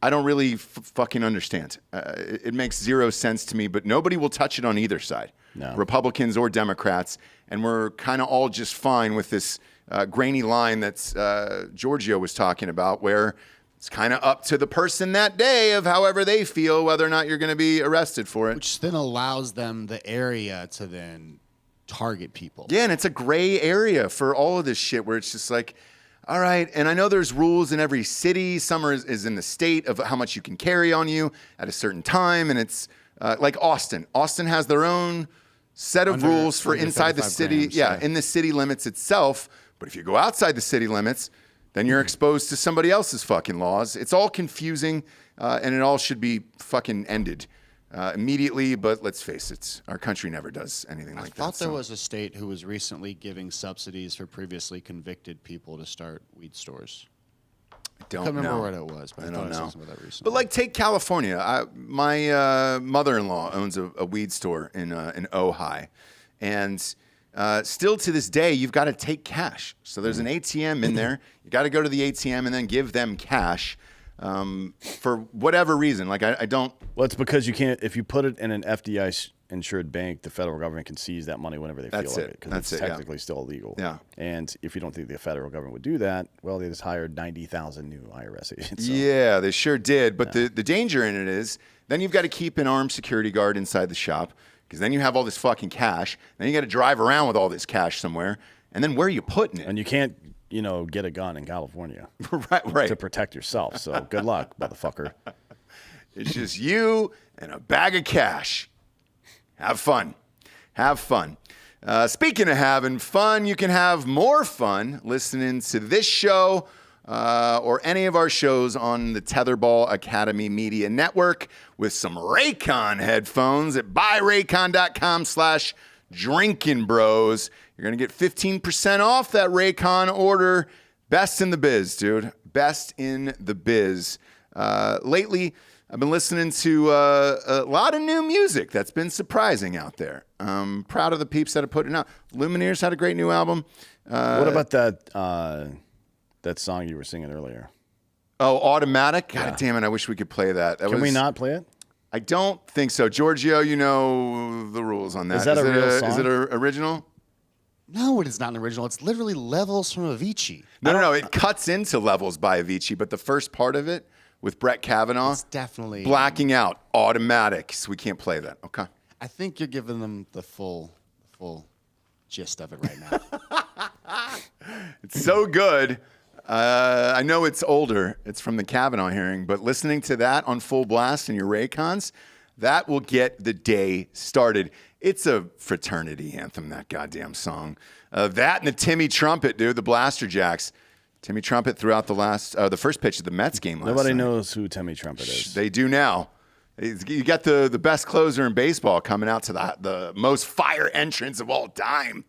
I don't really fucking understand. It makes zero sense to me, but nobody will touch it on either side, no. Republicans or Democrats. And we're kind of all just fine with this grainy line that Giorgio was talking about, where it's kind of up to the person that day of however they feel, whether or not you're going to be arrested for it. Which then allows them the area to then target people. Yeah, and it's a gray area for all of this shit where it's just like, all right, and I know there's rules in every city. Some is in the state of how much you can carry on you at a certain time, and it's like Austin. Austin has their own set of rules for inside the city. Grams, yeah, in the city limits itself. But if you go outside the city limits, then you're exposed to somebody else's fucking laws. It's all confusing, and it all should be fucking ended immediately. But let's face it, our country never does anything like that. I thought there was a state who was recently giving subsidies for previously convicted people to start weed stores. I don't couldn't remember know what it was, but I thought I saw something about that recently. But like, take California. My mother-in-law owns a weed store in Ojai, and still to this day, you've got to take cash. So there's an ATM in there. You got to go to the ATM and then give them cash for whatever reason. Like I don't. Well, it's because you can't. If you put it in an FDIC insured bank, the federal government can seize that money whenever they feel like it, because it's technically still illegal. Yeah. And if you don't think the federal government would do that, well, they just hired 90,000 new IRS agents. So. Yeah, they sure did. But the danger in it is then you've got to keep an armed security guard inside the shop, because then you have all this fucking cash. Then you got to drive around with all this cash somewhere. And then where are you putting it? And you can't, get a gun in California right. to protect yourself. So good luck, motherfucker. It's just you and a bag of cash. Have fun. Have fun. Speaking of having fun, you can have more fun listening to this show or any of our shows on the Tetherball Academy Media Network with some Raycon headphones at buyraycon.com/drinkinbros. You're going to get 15% off that Raycon order. Best in the biz, dude. Best in the biz. Lately, I've been listening to a lot of new music that's been surprising out there. I'm proud of the peeps that are putting it out. Lumineers had a great new album. What about that song you were singing earlier? Oh, Automatic? God damn it, I wish we could play that. Can we not play it? I don't think so. Giorgio, you know the rules on that. Is that a real song? Is it an original? No, it is not an original. It's literally Levels from Avicii. No. It cuts into Levels by Avicii, but the first part of it with Brett Kavanaugh, It's definitely blacking out, Automatic. So we can't play that. Okay. I think you're giving them the full gist of it right now. It's so good. I know it's older. It's from the Kavanaugh hearing, but listening to that on full blast in your Raycons, that will get the day started. It's a fraternity anthem, that goddamn song. That and the Timmy Trumpet, dude, the Blaster Jacks. Timmy Trumpet throughout the first pitch of the Mets game last Nobody night. knows who Timmy Trumpet is. They do now. You got the best closer in baseball coming out to the most fire entrance of all time.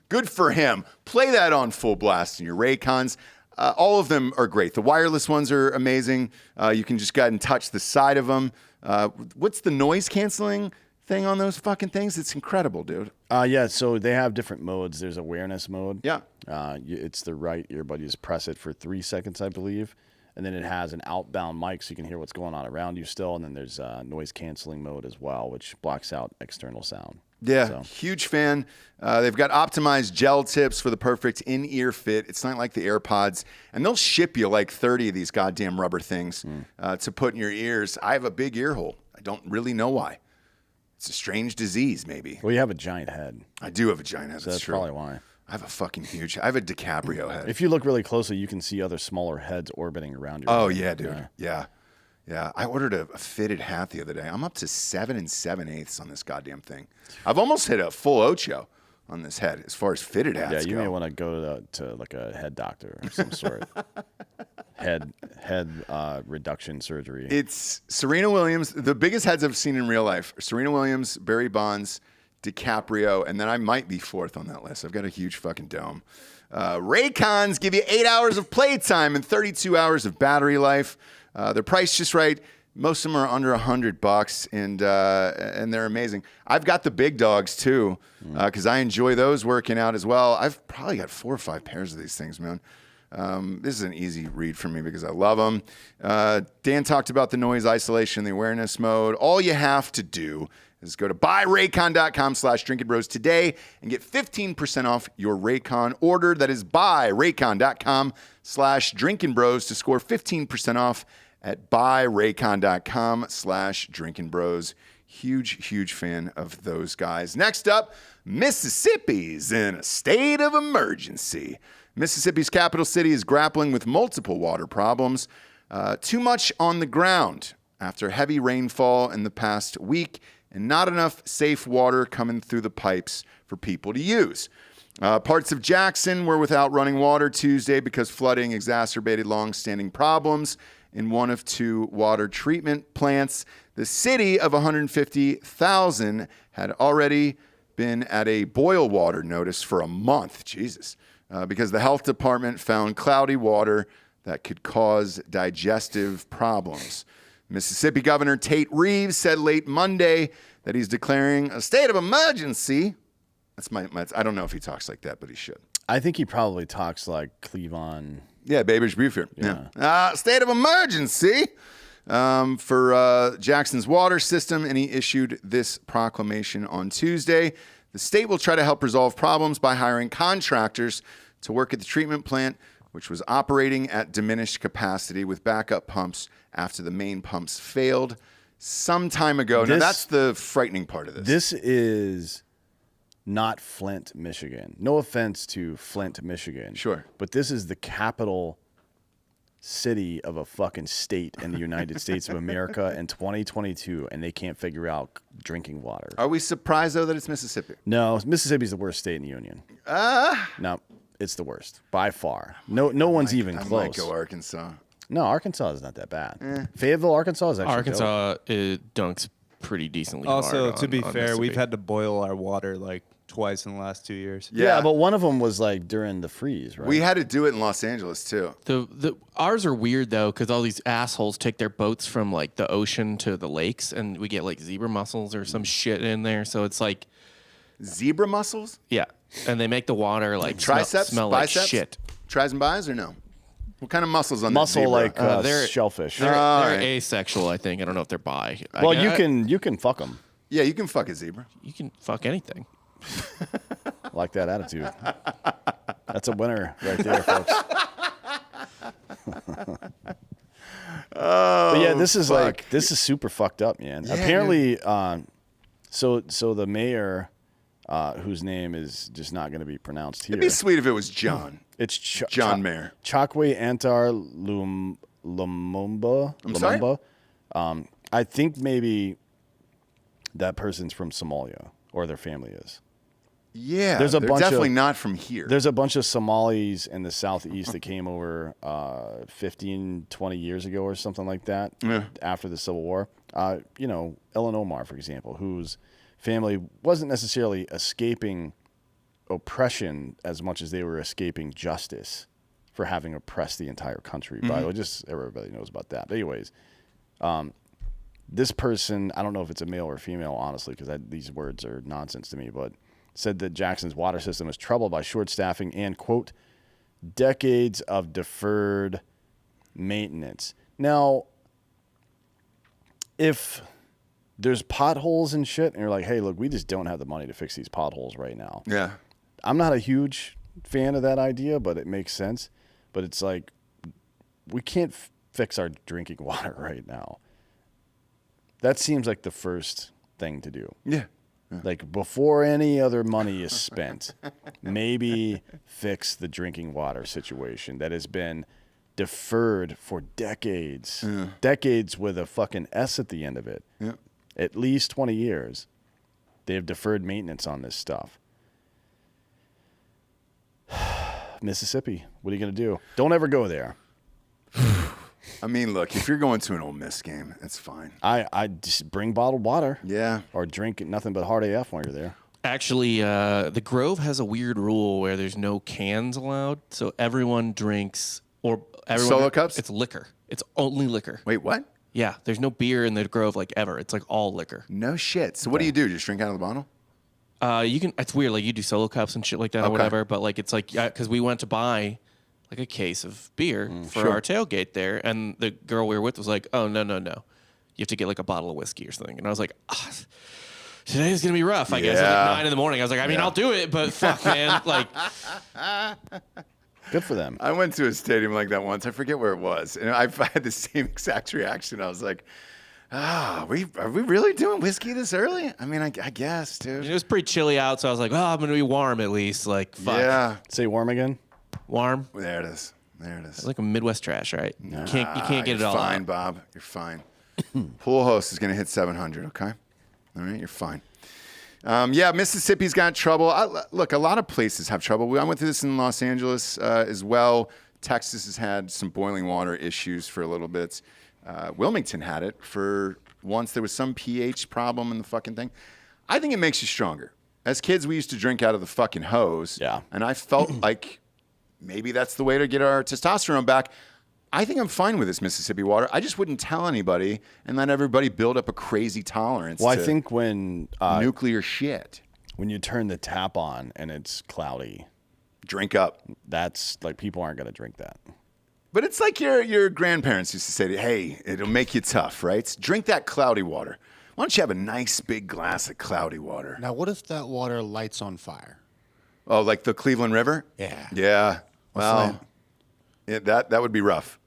Good for him. Play that on full blast in your Raycons. All of them are great. The wireless ones are amazing. You can just go ahead and touch the side of them. What's the noise canceling thing on those fucking things? It's incredible, dude. Yeah, so they have different modes. There's awareness mode. Yeah. It's the right earbud. You just press it for 3 seconds, I believe. And then it has an outbound mic so you can hear what's going on around you still. And then there's noise canceling mode as well, which blocks out external sound. Yeah, So. huge fan. They've got optimized gel tips for the perfect in-ear fit. It's not like the AirPods. And they'll ship you like 30 of these goddamn rubber things to put in your ears. I have a big ear hole. I don't really know why. It's a strange disease, maybe. Well, you have a giant head. I do have a giant head. So that's true. probably why. I have a fucking huge. I have a DiCaprio head. If you look really closely, you can see other smaller heads orbiting around your Oh head. yeah, dude. Yeah. I ordered a fitted hat the other day. I'm up to 7 7/8 on this goddamn thing. I've almost hit a full ocho on this head as far as fitted hats Yeah, you go. may want to go to like a head doctor of some sort. head reduction surgery. It's Serena Williams. The biggest heads I've seen in real life: Serena Williams, Barry Bonds, DiCaprio, and then I might be fourth on that list. I've got a huge fucking dome. Raycons give you 8 hours of playtime and 32 hours of battery life. They're priced just right. Most of them are under $100, and they're amazing. I've got the big dogs too, because I enjoy those working out as well. I've probably got 4 or 5 pairs of these things, man. This is an easy read for me because I love them. Dan talked about the noise isolation, the awareness mode. All you have to do is go to buyraycon.com/drinkinbros today and get 15% off your Raycon order. That is buyraycon.com/drinkinbros to score 15% off at buyraycon.com/drinkinbros. Huge fan of those guys. Next up, Mississippi's in a state of emergency. Mississippi's capital city is grappling with multiple water problems. Too much on the ground after heavy rainfall in the past week and not enough safe water coming through the pipes for people to use. Parts of Jackson were without running water Tuesday because flooding exacerbated long-standing problems in one of 2 water treatment plants. The city of 150,000 had already been at a boil water notice for a month. Jesus. Because the health department found cloudy water that could cause digestive problems. Mississippi Governor Tate Reeves said late Monday that he's declaring a state of emergency. That's my I don't know if he talks like that, but he should. I think he probably talks like Cleavon. Yeah, Babish Buford. Yeah. State of emergency for Jackson's water system, and he issued this proclamation on Tuesday. The state will try to help resolve problems by hiring contractors to work at the treatment plant, which was operating at diminished capacity with backup pumps after the main pumps failed some time ago. Now, that's the frightening part of this. This is not Flint, Michigan. No offense to Flint, Michigan. Sure. But this is the capital city of a fucking state in the United States of America in 2022, and they can't figure out drinking water. Are we surprised, though, that it's Mississippi? No, Mississippi's the worst state in the union. No, it's the worst by far. No one's even close. I might go Arkansas. No, Arkansas is not that bad. Fayetteville, Arkansas is actually Arkansas dunks pretty decently Also, hard to be on fair, we've Mississippi. had to boil our water like twice in the last 2 years. Yeah, but one of them was like during the freeze, right? We had to do it in Los Angeles, too. Ours are weird though, because all these assholes take their boats from like the ocean to the lakes, and we get like zebra mussels or some shit in there. So it's like Zebra mussels? yeah, and they make the water like Triceps? smell like biceps? shit. Tries and buys or no? What kind of muscles on Muscle the zebra? like they're- shellfish. They're right. asexual, I think. I don't know if they're bi. Well, you can fuck them. Yeah, you can fuck a zebra. You can fuck anything. Like that attitude. That's a winner right there, folks. But yeah, this is this is super fucked up, man. Yeah, Apparently, so the mayor, whose name is just not going to be pronounced here. It'd be sweet if it was John. It's John Mayer. Chokwe Antar Lumumba. I'm sorry? I think maybe that person's from Somalia, or their family is. Yeah, There's a they're bunch definitely of- not from here. There's a bunch of Somalis in the southeast that came over 15, 20 years ago or something like that after the Civil War. Ellen Omar, for example, whose family wasn't necessarily escaping oppression as much as they were escaping justice for having oppressed the entire country. By the way, just everybody knows about that. But anyways, this person, I don't know if it's a male or female, honestly, because these words are nonsense to me, but said that Jackson's water system is troubled by short staffing and, quote, decades of deferred maintenance. Now, if there's potholes and shit, and you're like, hey, look, we just don't have the money to fix these potholes right now. Yeah. I'm not a huge fan of that idea, but it makes sense. But it's like, we can't fix our drinking water right now. That seems like the first thing to do. Yeah. Like, before any other money is spent, maybe fix the drinking water situation that has been deferred for decades. Decades with a fucking S at the end of it. Yeah. At least 20 years. They have deferred maintenance on this stuff. Mississippi, what are you going to do? Don't ever go there. I mean, look, if you're going to an Ole Miss game, it's fine. I just bring bottled water. Yeah. Or drink nothing but hard AF while you're there. Actually, the Grove has a weird rule where there's no cans allowed, so everyone drinks Solo cups? It's liquor. It's only liquor. Wait, what? Yeah, there's no beer in the Grove like ever. It's like all liquor. No shit. So what do you do? Just drink out of the bottle? You can. It's weird. Like you do solo cups and shit like that or whatever. But like it's like because we went to buy like a case of beer for our tailgate there, and the girl we were with was like, "Oh no, you have to get like a bottle of whiskey or something." And I was like, today's gonna be rough. I guess at like 9 a.m. I was like, I mean, I'll do it, but fuck, man, like. Good for them. I went to a stadium like that once. I forget where it was, and I had the same exact reaction. I was like, are we really doing whiskey this early? I mean, I guess, dude. It was pretty chilly out, so I was like, I'm gonna be warm at least. Like, fuck. Yeah. Say warm again. Warm. There it is. It's like a Midwest trash, right? You can't get it all fine, out. Bob. You're fine. Pool host is going to hit 700, okay? All right, you're fine. Yeah, Mississippi's got trouble. Look, a lot of places have trouble. I went through this in Los Angeles as well. Texas has had some boiling water issues for a little bit. Wilmington had it for once. There was some pH problem in the fucking thing. I think it makes you stronger. As kids, we used to drink out of the fucking hose. Yeah. And I felt like maybe that's the way to get our testosterone back. I think I'm fine with this Mississippi water. I just wouldn't tell anybody and let everybody build up a crazy tolerance Well, to I think when nuclear shit. when you turn the tap on and it's cloudy, Drink up. that's like people aren't going to drink that. But it's like your grandparents used to say, hey, it'll make you tough, right? Drink that cloudy water. Why don't you have a nice big glass of cloudy water? Now, what if that water lights on fire? Oh, like the Cleveland River? Yeah. Yeah. Well, that would be rough.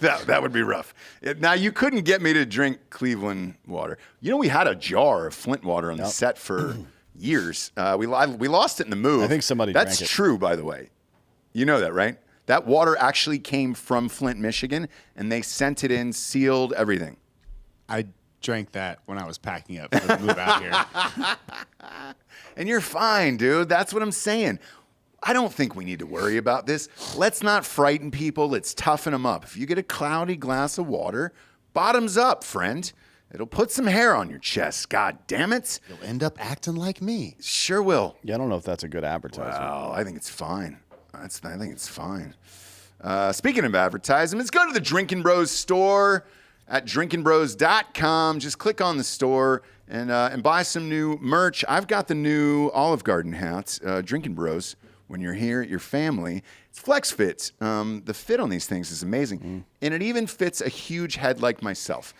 that would be rough. Now, you couldn't get me to drink Cleveland water. You know, we had a jar of Flint water on the set for years. We lost it in the move. I think somebody That's drank it. true, by the way. You know that, right? That water actually came from Flint, Michigan, and they sent it in, sealed everything. I drank that when I was packing up for the move out here. And you're fine, dude. That's what I'm saying. I don't think we need to worry about this. Let's not frighten people. Let's toughen them up. If you get a cloudy glass of water, bottoms up, friend. It'll put some hair on your chest. God damn it. You'll end up acting like me. Sure will. Yeah, I don't know if that's a good advertisement. Well, I think it's fine. I think it's fine. Speaking of advertisements, go to the Drinkin' Bros store at drinkinbros.com. Just click on the store and buy some new merch. I've got the new Olive Garden hats, Drinkin' Bros. When you're here at your family, it's flex fit. The fit on these things is amazing. And it even fits a huge head like myself.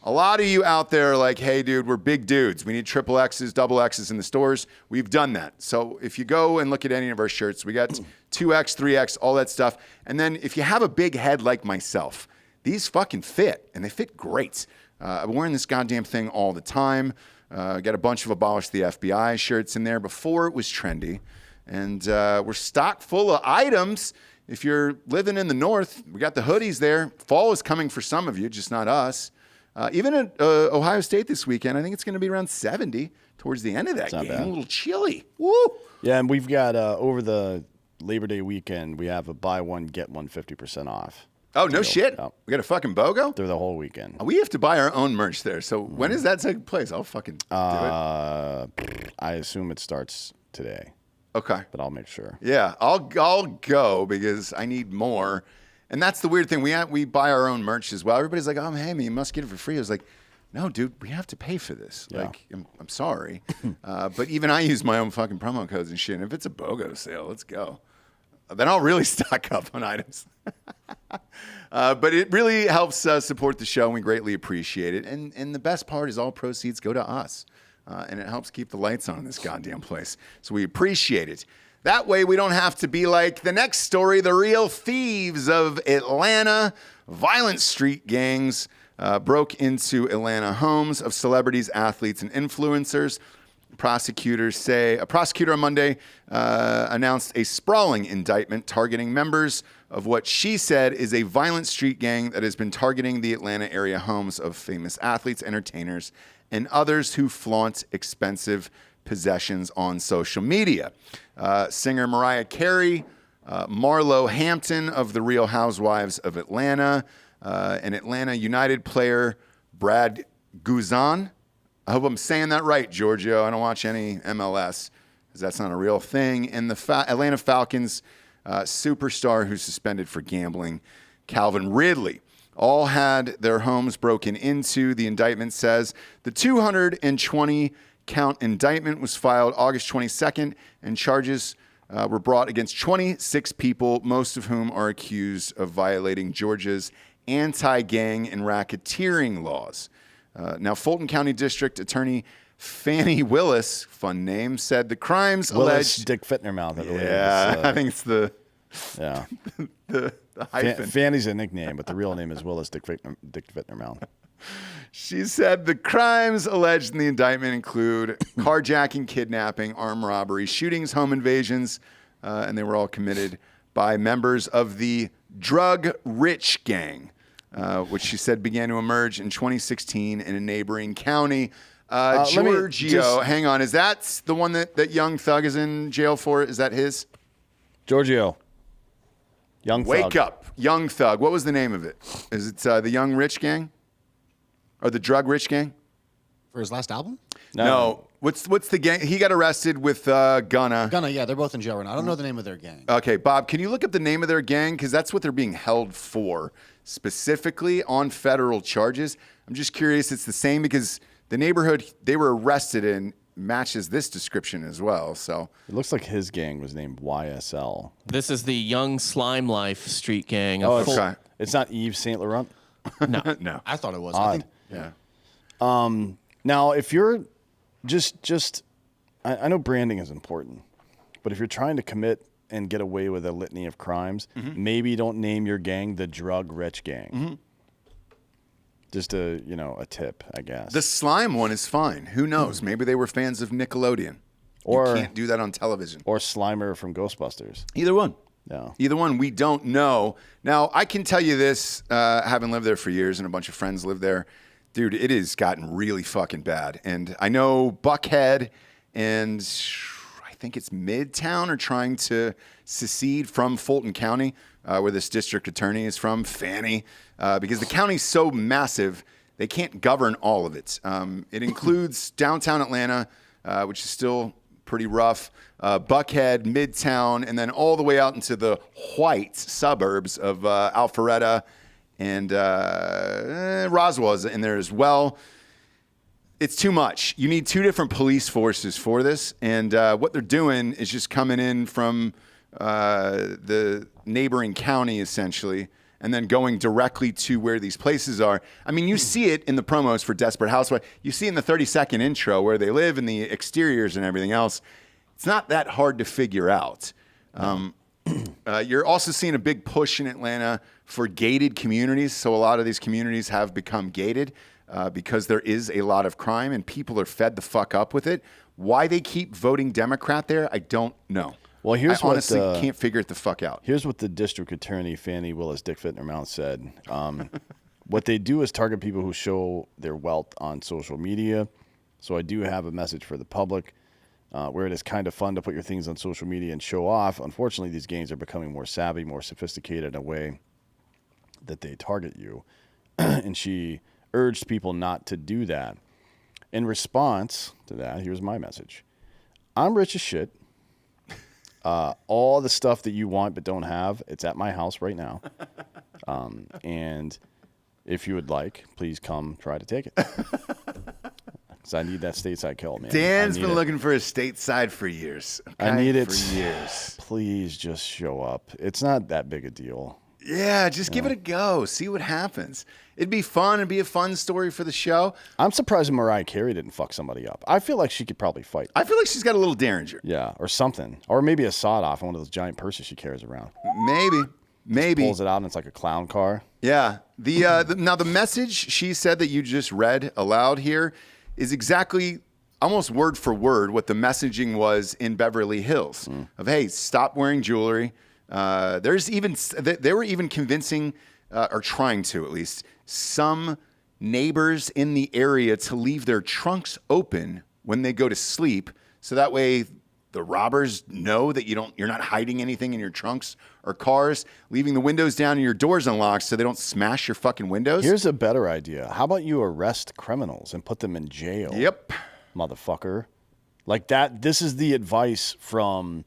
A lot of you out there are like, hey, dude, we're big dudes. We need triple X's, double X's in the stores. We've done that. So if you go and look at any of our shirts, we got 2X, 3X, all that stuff. And then if you have a big head like myself, these fucking fit, and they fit great. I'm wearing this goddamn thing all the time. Got a bunch of Abolish the FBI shirts in there before it was trendy. And we're stocked full of items. If you're living in the north, we got the hoodies there. Fall is coming for some of you, just not us. Even at Ohio State this weekend, I think it's going to be around 70 towards the end of that game. bad. A little chilly. Woo! Yeah, and we've got over the Labor Day weekend, we have a buy one, get one 50% off. Oh, no deal. shit. Yep. We got a fucking BOGO? Through the whole weekend. We have to buy our own merch there. So when does that take place? I'll fucking do it. I assume it starts today, Okay. but I'll make sure. Yeah, I'll go because I need more. And that's the weird thing. We buy our own merch as well. Everybody's like, oh, hey, man, you must get it for free. I was like, no, dude, we have to pay for this. Yeah. Like, I'm sorry. But even I use my own fucking promo codes and shit. And if it's a BOGO sale, let's go. then I'll really stock up on items. But it really helps support the show, and we greatly appreciate it. And the best part is all proceeds go to us. And it helps keep the lights on in this goddamn place. So we appreciate it. That way we don't have to be like the next story, the real thieves of Atlanta. Violent street gangs broke into Atlanta homes of celebrities, athletes, and influencers. Prosecutors say a prosecutor on Monday announced a sprawling indictment targeting members of what she said is a violent street gang that has been targeting the Atlanta area homes of famous athletes, entertainers, and others who flaunt expensive possessions on social media. Singer Mariah Carey, Marlo Hampton of the Real Housewives of Atlanta, and Atlanta United player Brad Guzan. I hope I'm saying that right, Giorgio. I don't watch any MLS because that's not a real thing. And the Atlanta Falcons superstar who's suspended for gambling, Calvin Ridley, all had their homes broken into. The indictment says the 220-count indictment was filed August 22nd, and charges were brought against 26 people, most of whom are accused of violating Georgia's anti-gang and racketeering laws. Now, Fulton County District Attorney Fannie Willis, fun name, said the crimes alleged... Dick Fitnermouth, I believe. Yeah, I think it's the... Yeah. the hyphen. Fanny's a nickname, but the real name is Willis Dick Fitnermouth. She said the crimes alleged in the indictment include carjacking, kidnapping, armed robbery, shootings, home invasions, and they were all committed by members of the Drug Rich Gang, which she said began to emerge in 2016 in a neighboring county. Giorgio, hang on. Is that the one that Young Thug is in jail for? Is that his? Giorgio. Young Thug. Wake up. Young Thug. What was the name of it? Is it the Young Rich Gang? Or the Drug Rich Gang? For his last album? No. What's the gang? He got arrested with Gunna. Gunna, yeah, they're both in jail right now. I don't know the name of their gang. Okay, Bob, can you look up the name of their gang? Because that's what they're being held for, specifically on federal charges. I'm just curious. It's the same because the neighborhood they were arrested in matches this description as well. So it looks like his gang was named YSL. This is the Young Slime Life street gang. Oh, okay. It's not Yves Saint Laurent? No. No. I thought it was. Odd. I think, Yeah. Now, if you're I know branding is important, but if you're trying to commit and get away with a litany of crimes, maybe don't name your gang the Drug Rich Gang. Just a tip, I guess. The slime one is fine. Who knows? Maybe they were fans of Nickelodeon. Or you can't do that on television. Or Slimer from Ghostbusters. Either one. No. Either one. We don't know. Now, I can tell you this, having lived there for years and a bunch of friends live there. Dude, it has gotten really fucking bad. And I know Buckhead and I think it's Midtown are trying to secede from Fulton County, where this district attorney is from, Fannie, because the county's so massive, they can't govern all of it. It includes downtown Atlanta, which is still pretty rough, Buckhead, Midtown, and then all the way out into the white suburbs of Alpharetta, and Roswell is in there as well. It's too much. You need two different police forces for this, and what they're doing is just coming in from the neighboring county, essentially, and then going directly to where these places are. I mean, you see it in the promos for Desperate Housewives. You see it in the 30-second intro where they live and the exteriors and everything else. It's not that hard to figure out. You're also seeing a big push in Atlanta for gated communities. So a lot of these communities have become gated because there is a lot of crime and people are fed the fuck up with it. Why they keep voting Democrat there, I don't know. Well, I honestly can't figure it the fuck out. Here's what the district attorney, Fannie Willis Dick Fitnermouth, said. What they do is target people who show their wealth on social media. So I do have a message for the public. Where it is kind of fun to put your things on social media and show off. Unfortunately, these gangs are becoming more savvy, more sophisticated in a way that they target you. And she urged people not to do that. In response to that, here's my message. I'm rich as shit. All the stuff that you want but don't have, it's at my house right now. And if you would like, please come try to take it. So I need that stateside kill, man. Dan's been looking for a stateside for years. Okay? I need it. For years. Please just show up. It's not that big a deal. Yeah, just give it a go. See what happens. It'd be fun. It'd be a fun story for the show. I'm surprised Mariah Carey didn't fuck somebody up. I feel like she could probably fight. I feel like she's got a little Derringer. Yeah, or something. Or maybe a sawed-off in one of those giant purses she carries around. Maybe. Pulls it out and it's like a clown car. Yeah. Now, the message she said that you just read aloud here is exactly almost word for word what the messaging was in Beverly Hills of, hey, stop wearing jewelry. They were even convincing, or trying to at least, some neighbors in the area to leave their trunks open when they go to sleep. So that way the robbers know that you're not hiding anything in your trunks or cars, leaving the windows down and your doors unlocked so they don't smash your fucking windows. Here's a better idea. How about you arrest criminals and put them in jail? Yep. Motherfucker. Like that. This is the advice from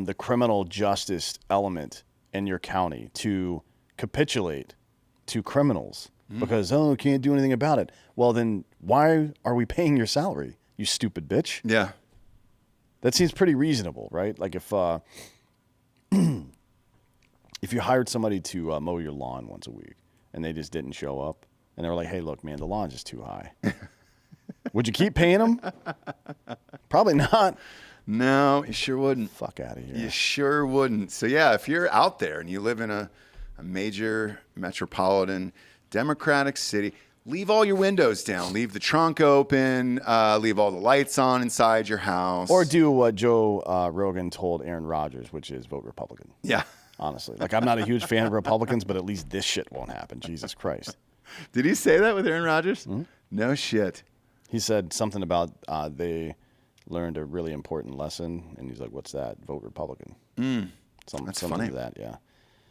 the criminal justice element in your county to capitulate to criminals because, can't do anything about it. Well, then why are we paying your salary, you stupid bitch? Yeah. That seems pretty reasonable, right? Like if if you hired somebody to mow your lawn once a week and they just didn't show up and they were like, hey, look, man, the lawn's just too high. Would you keep paying them? Probably not. No, you sure wouldn't. Fuck out of here. You sure wouldn't. So, yeah, if you're out there and you live in a major metropolitan Democratic city, leave all your windows down. Leave the trunk open. Leave all the lights on inside your house. Or do what Joe Rogan told Aaron Rodgers, which is vote Republican. Yeah. Honestly. Like, I'm not a huge fan of Republicans, but at least this shit won't happen. Jesus Christ. Did he say that with Aaron Rodgers? Mm-hmm. No shit. He said something about they learned a really important lesson, and he's like, what's that? Vote Republican. That's something funny. to that, yeah.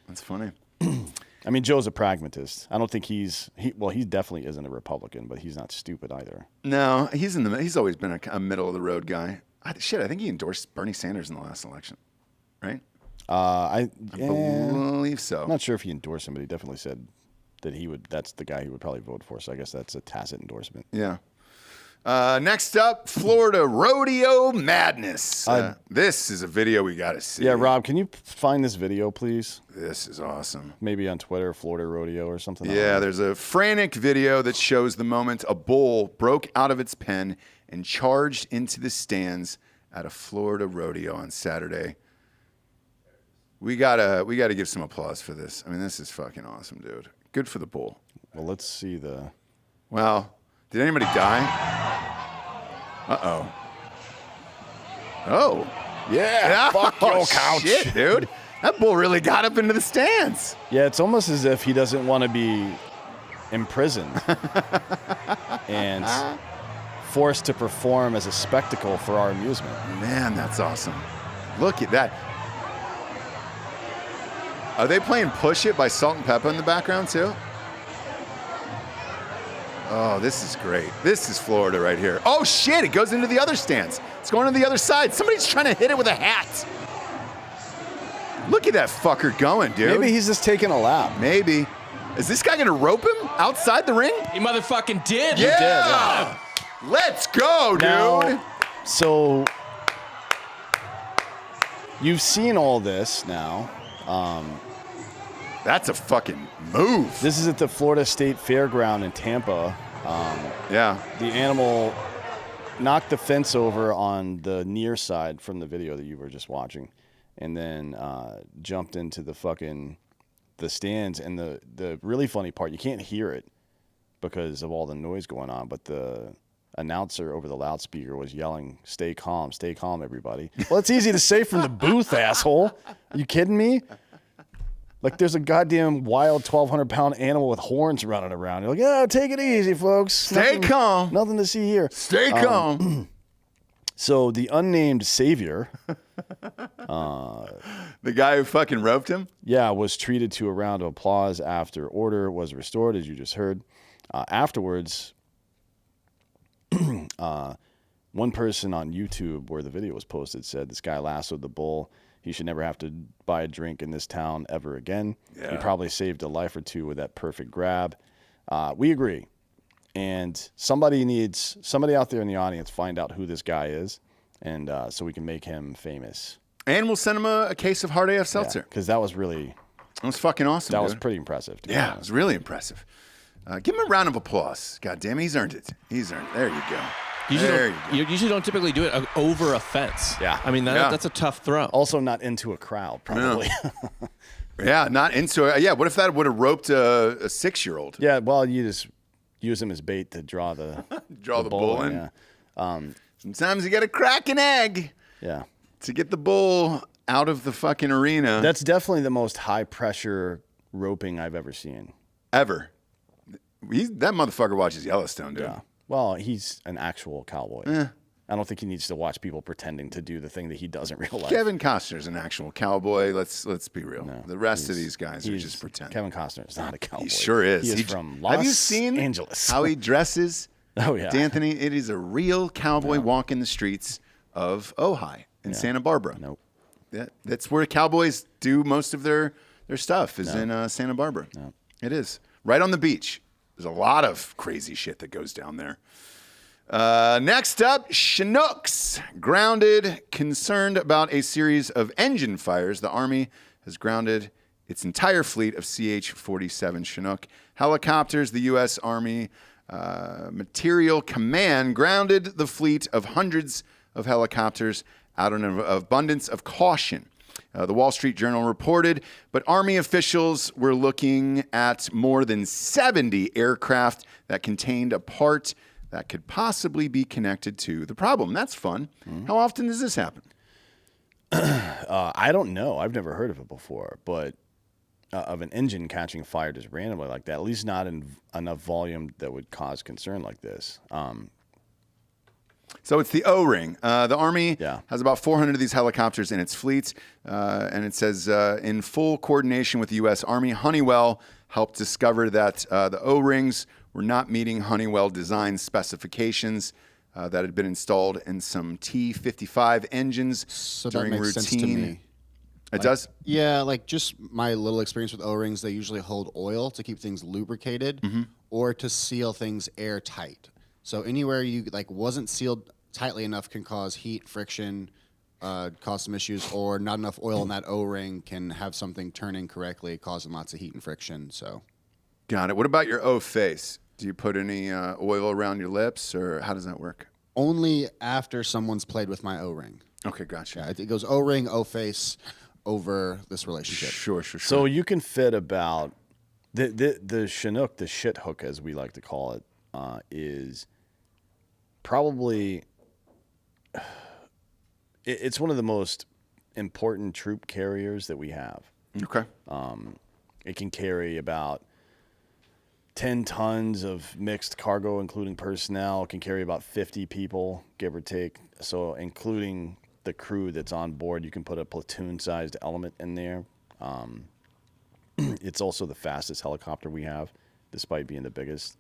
That's funny. I mean, Joe's a pragmatist. I don't think he definitely isn't a Republican, but he's not stupid either. No, he's always been a middle of the road guy. I think he endorsed Bernie Sanders in the last election, right? I believe so. I'm not sure if he endorsed him, but he definitely said that that's the guy he would probably vote for. So I guess that's a tacit endorsement. Yeah. Next up, Florida rodeo madness. This is a video we got to see. Yeah, Rob, can you find this video, please? This is awesome. Maybe on Twitter, Florida Rodeo or something. Yeah, there's a frantic video that shows the moment a bull broke out of its pen and charged into the stands at a Florida rodeo on Saturday. We gotta give some applause for this. I mean, this is fucking awesome, dude. Good for the bull. Well, let's see the. Wow. Did anybody die? Uh-oh. Oh. Yeah, fuck your couch. Shit, dude. That bull really got up into the stands. Yeah, it's almost as if he doesn't want to be imprisoned and forced to perform as a spectacle for our amusement. Man, that's awesome. Look at that. Are they playing Push It by Salt and Peppa in the background too? Oh, this is great. This is Florida right here. Oh, shit, it goes into the other stands. It's going to the other side. Somebody's trying to hit it with a hat. Look at that fucker going, dude. Maybe he's just taking a lap. Maybe. Is this guy going to rope him outside the ring? He motherfucking did. Yeah. He did. Yeah. Let's go, dude. Now, so you've seen all this now. That's a fucking move. This is at the Florida State Fairground in Tampa. Yeah. The animal knocked the fence over on the near side from the video that you were just watching, and then jumped into the stands. And the really funny part, you can't hear it because of all the noise going on, but the announcer over the loudspeaker was yelling, stay calm, everybody. Well, it's easy to say from the booth, asshole. Are you kidding me? Like, there's a goddamn wild 1,200-pound animal with horns running around. You're like, yeah, take it easy, folks. Stay calm. Nothing to see here. Stay calm. So the unnamed savior, the guy who fucking roped him? yeah, was treated to a round of applause after order was restored, as you just heard. Afterwards, one person on YouTube where the video was posted said this guy lassoed the bull. He should never have to buy a drink in this town ever again. Yeah. He probably saved a life or two with that perfect grab. We agree. And somebody out there in the audience find out who this guy is, and so we can make him famous. And we'll send him a case of Hard AF Seltzer. Because that was fucking awesome. That dude. was pretty impressive. Yeah, it was really impressive. Give him a round of applause. God damn, he's earned it. There you go. You usually don't typically do it over a fence. Yeah. I mean, that's a tough throw. Also not into a crowd, probably. No. Yeah, not into it. Yeah, what if that would have roped a 6-year-old? Yeah, well, you just use him as bait to draw the bull in. Yeah. Sometimes you got to crack an egg. Yeah. To get the bull out of the fucking arena. That's definitely the most high-pressure roping I've ever seen. Ever. That motherfucker watches Yellowstone, dude. Yeah. Well, he's an actual cowboy. I don't think he needs to watch people pretending to do the thing that he does in real life. Kevin Costner's an actual cowboy. Let's be real. No, the rest of these guys are just pretending. Kevin Costner is not a cowboy. He sure is. He is from Los Have you seen Angeles. how he dresses? Oh, yeah. D'Anthony, it is a real cowboy walking the streets of Ojai in Santa Barbara. Nope. That's where cowboys do most of their stuff is in Santa Barbara. No. It is. Right on the beach. There's a lot of crazy shit that goes down there. Next up, Chinooks. Grounded, concerned about a series of engine fires. The Army has grounded its entire fleet of CH-47 Chinook helicopters. The U.S. Army Material Command grounded the fleet of hundreds of helicopters out of an abundance of caution. The Wall Street Journal reported, but Army officials were looking at more than 70 aircraft that contained a part that could possibly be connected to the problem. That's fun. How often does this happen? I don't know. I've never heard of it before, but of an engine catching fire just randomly like that, at least not in enough volume that would cause concern like this. So it's the O-ring. The Army Yeah. has about 400 of these helicopters in its fleet, and it says, in full coordination with the U.S. Army, Honeywell helped discover that the O-rings were not meeting Honeywell design specifications that had been installed in some T-55 engines So during that makes routine. sense to me. It does? Yeah, like just my little experience with O-rings, they usually hold oil to keep things lubricated or to seal things airtight. So anywhere you wasn't sealed tightly enough can cause heat, friction, cause some issues, or not enough oil in that O-ring can have something turn incorrectly, causing lots of heat and friction. So, Got it. What about your O-face? Do you put any oil around your lips, or how does that work? only after someone's played with my O-ring. Okay, gotcha. Yeah, it goes O-ring, O-face over this relationship. Sure. So you can fit about the Chinook, the shit hook as we like to call it, is probably it's one of the most important troop carriers that we have. Okay. It can carry about 10 tons of mixed cargo, including personnel. It can carry about 50 people, give or take. So including the crew that's on board, you can put a platoon-sized element in there. It's also the fastest helicopter we have, despite being the biggest.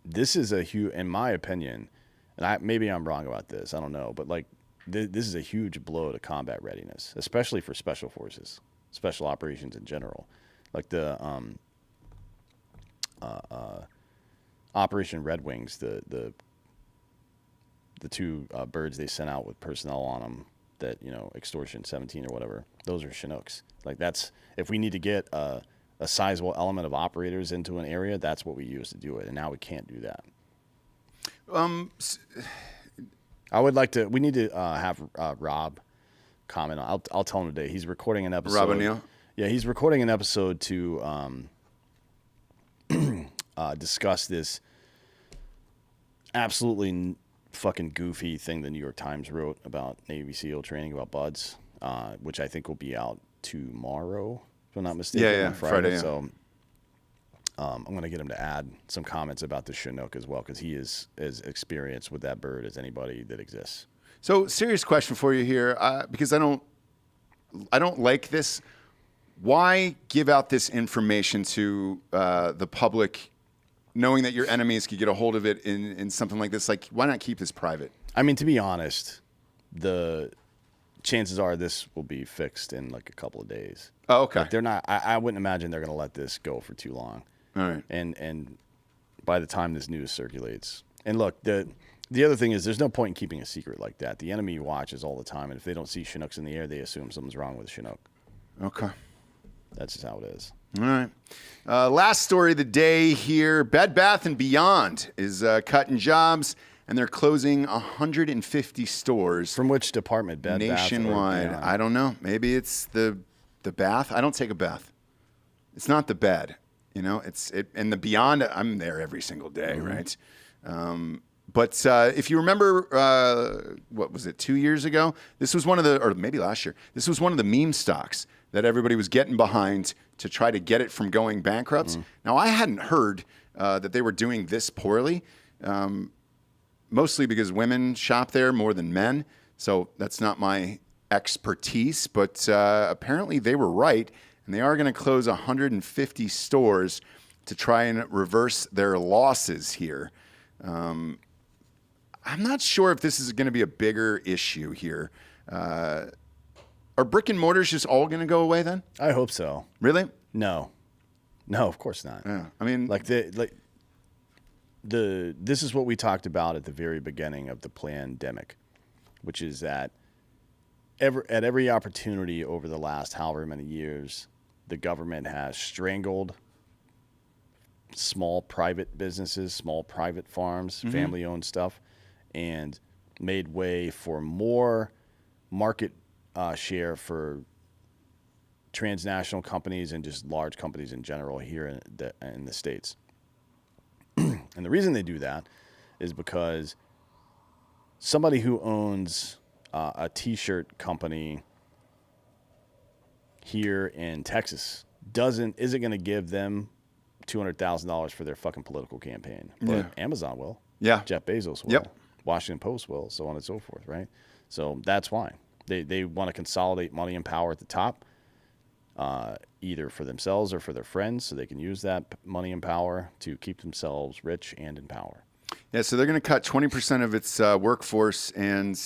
This is a huge, in my opinion, and maybe I'm wrong about this, I don't know, but like this is a huge blow to combat readiness, especially for special forces, special operations in general. Like the Operation Red Wings, the two birds they sent out with personnel on them, that, you know, Extortion 17 or whatever, those are Chinooks. Like that's, if we need to get a sizable element of operators into an area, that's what we use to do it. And now we can't do that. I would like to, we need to have Rob comment on, I'll tell him today. He's recording an episode. Rob O'Neill? Yeah, he's recording an episode to discuss this absolutely fucking goofy thing the New York Times wrote about Navy SEAL training about buds, which I think will be out tomorrow, if I'm not mistaken. Yeah, on Friday. yeah. So I'm going to get him to add some comments about the Chinook as well, because he is as experienced with that bird as anybody that exists. So, serious question for you here, because I don't like this. Why give out this information to the public, knowing that your enemies could get a hold of it in something like this? Like, why not keep this private? I mean, to be honest, the chances are this will be fixed in like a couple of days. Oh, okay. Like they're not. I wouldn't imagine they're going to let this go for too long. All right. And by the time this news circulates. And look, the other thing is there's no point in keeping a secret like that. The enemy watches all the time, and if they don't see Chinooks in the air, they assume something's wrong with Chinook. Okay. That's just how it is. All right. Last story of the day here. Bed Bath & Beyond is cutting jobs, and they're closing 150 stores. From which department? Bed nationwide. Bath or I don't know. Maybe it's the bath. I don't take a bath. It's not the bed. You know, and the Beyond, I'm there every single day, right? But if you remember, what was it, 2 years ago? This was one of or maybe last year, this was one of the meme stocks that everybody was getting behind to try to get it from going bankrupt. Now, I hadn't heard that they were doing this poorly, mostly because women shop there more than men. So that's not my expertise, but apparently they were right, and they are going to close 150 stores to try and reverse their losses here. I'm not sure if this is going to be a bigger issue here. Are brick and mortars just all going to go away then? I hope so. Really? No, of course not. Yeah. I mean, this is what we talked about at the very beginning of the pandemic, which is that at every opportunity over the last however many years, the government has strangled small private businesses, small private farms, family-owned stuff, and made way for more market share for transnational companies and just large companies in general here in the States. And the reason they do that is because somebody who owns a T-shirt company here in Texas isn't going to give them $200,000 for their fucking political campaign. But Amazon will. Yeah. Jeff Bezos will. Yep. Washington Post will, so on and so forth, right? So that's why. They want to consolidate money and power at the top, either for themselves or for their friends, so they can use that money and power to keep themselves rich and in power. Yeah, so they're going to cut 20% of its workforce and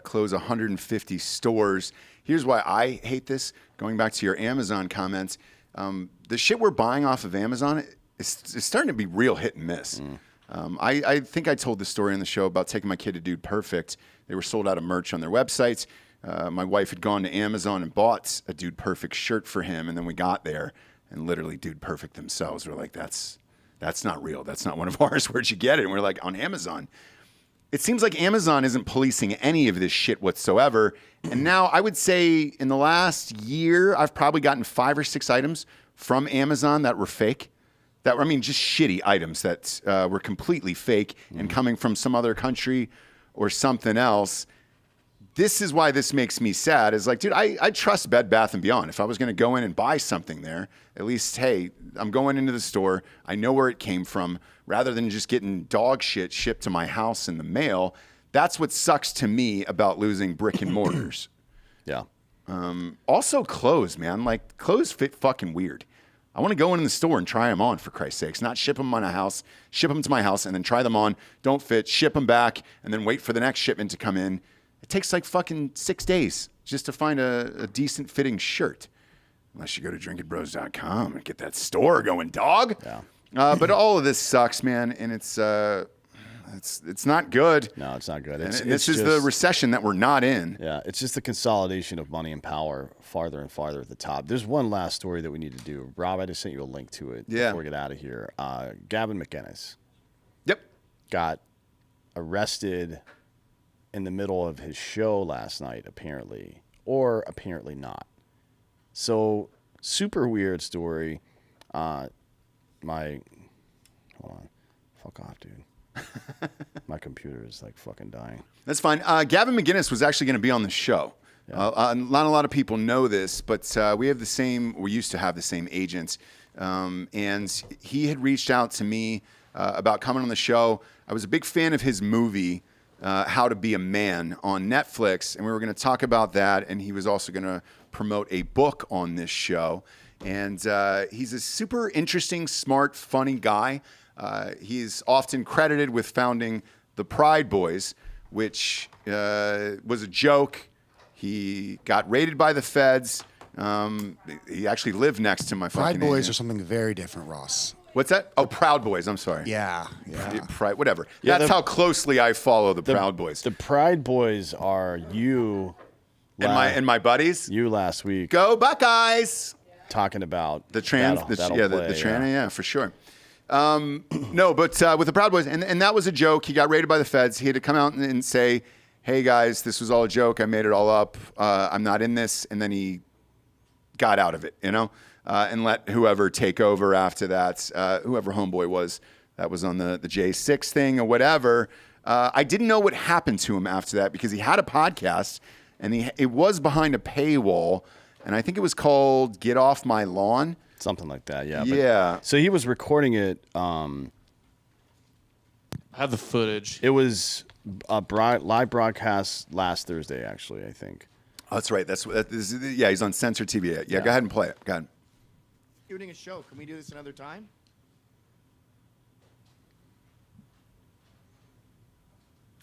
close 150 stores. Here's why I hate this. Going back to your Amazon comments, the shit we're buying off of Amazon is starting to be real hit and miss. I think I told the story on the show about taking my kid to Dude Perfect. They were sold out of merch on their websites. My wife had gone to Amazon and bought a Dude Perfect shirt for him, and then we got there, and literally Dude Perfect themselves were like, that's not real. That's not one of ours. Where'd you get it? And we're like, on Amazon. It seems like Amazon isn't policing any of this shit whatsoever. And now I would say in the last year, I've probably gotten 5 or 6 items from Amazon that were fake. Just shitty items that were completely fake and coming from some other country or something else. This is why this makes me sad. Is like, dude, I trust Bed Bath & Beyond. If I was going to go in and buy something there, at least, hey, I'm going into the store. I know where it came from, rather than just getting dog shit shipped to my house in the mail. That's what sucks to me about losing brick and mortars. Yeah. Also clothes, man. Like, clothes fit fucking weird. I want to go in the store and try them on, for Christ's sakes. Not ship them to my house and then try them on, don't fit, ship them back, and then wait for the next shipment to come in. It takes like fucking 6 days just to find a decent fitting shirt. Unless you go to drinkinbros.com and get that store going, dog. Yeah. But all of this sucks, man, and it's not good. No, it's not good. This is the recession that we're not in. Yeah, it's just the consolidation of money and power farther and farther at the top. There's one last story that we need to do. Rob, I just sent you a link to it before we get out of here. Gavin McInnes. Yep. Got arrested in the middle of his show last night, apparently, or apparently not. So, super weird story. Hold on. Fuck off, dude. My computer is like fucking dying. That's fine. Gavin McInnes was actually going to be on the show. Yeah. Not a lot of people know this, but we used to have the same agent. And he had reached out to me about coming on the show. I was a big fan of his movie, How to Be a Man, on Netflix, and we were going to talk about that, and he was also going to promote a book on this show. And he's a super interesting, smart, funny guy. He's often credited with founding the Pride Boys, which was a joke. He got raided by the feds. He actually lived next to my fucking Pride Boys agent. are something very different, Ross. What's that? Oh, Proud Boys. I'm sorry. Yeah. Whatever. Yeah, That's how closely I follow the Proud Boys. The Pride Boys are you and my buddies. you last week Go Buckeyes. talking about The trans, that'll the play, tranny, yeah, for sure. No, but with the Proud Boys, and that was a joke. He got raided by the feds. He had to come out and say, "Hey guys, this was all a joke. I made it all up. I'm not in this." And then he got out of it, and let whoever take over after that. Whoever homeboy was that was on the J6 thing or whatever. I didn't know what happened to him after that because he had a podcast and it was behind a paywall, and I think it was called "Get Off My Lawn." something like that. Yeah. Yeah. So he was recording it. I have the footage. It was a live broadcast last Thursday, actually. I think. Oh, that's right. Yeah, he's on Censor TV. Yeah, go ahead and play it. Go ahead. Shooting a show. Can we do this another time?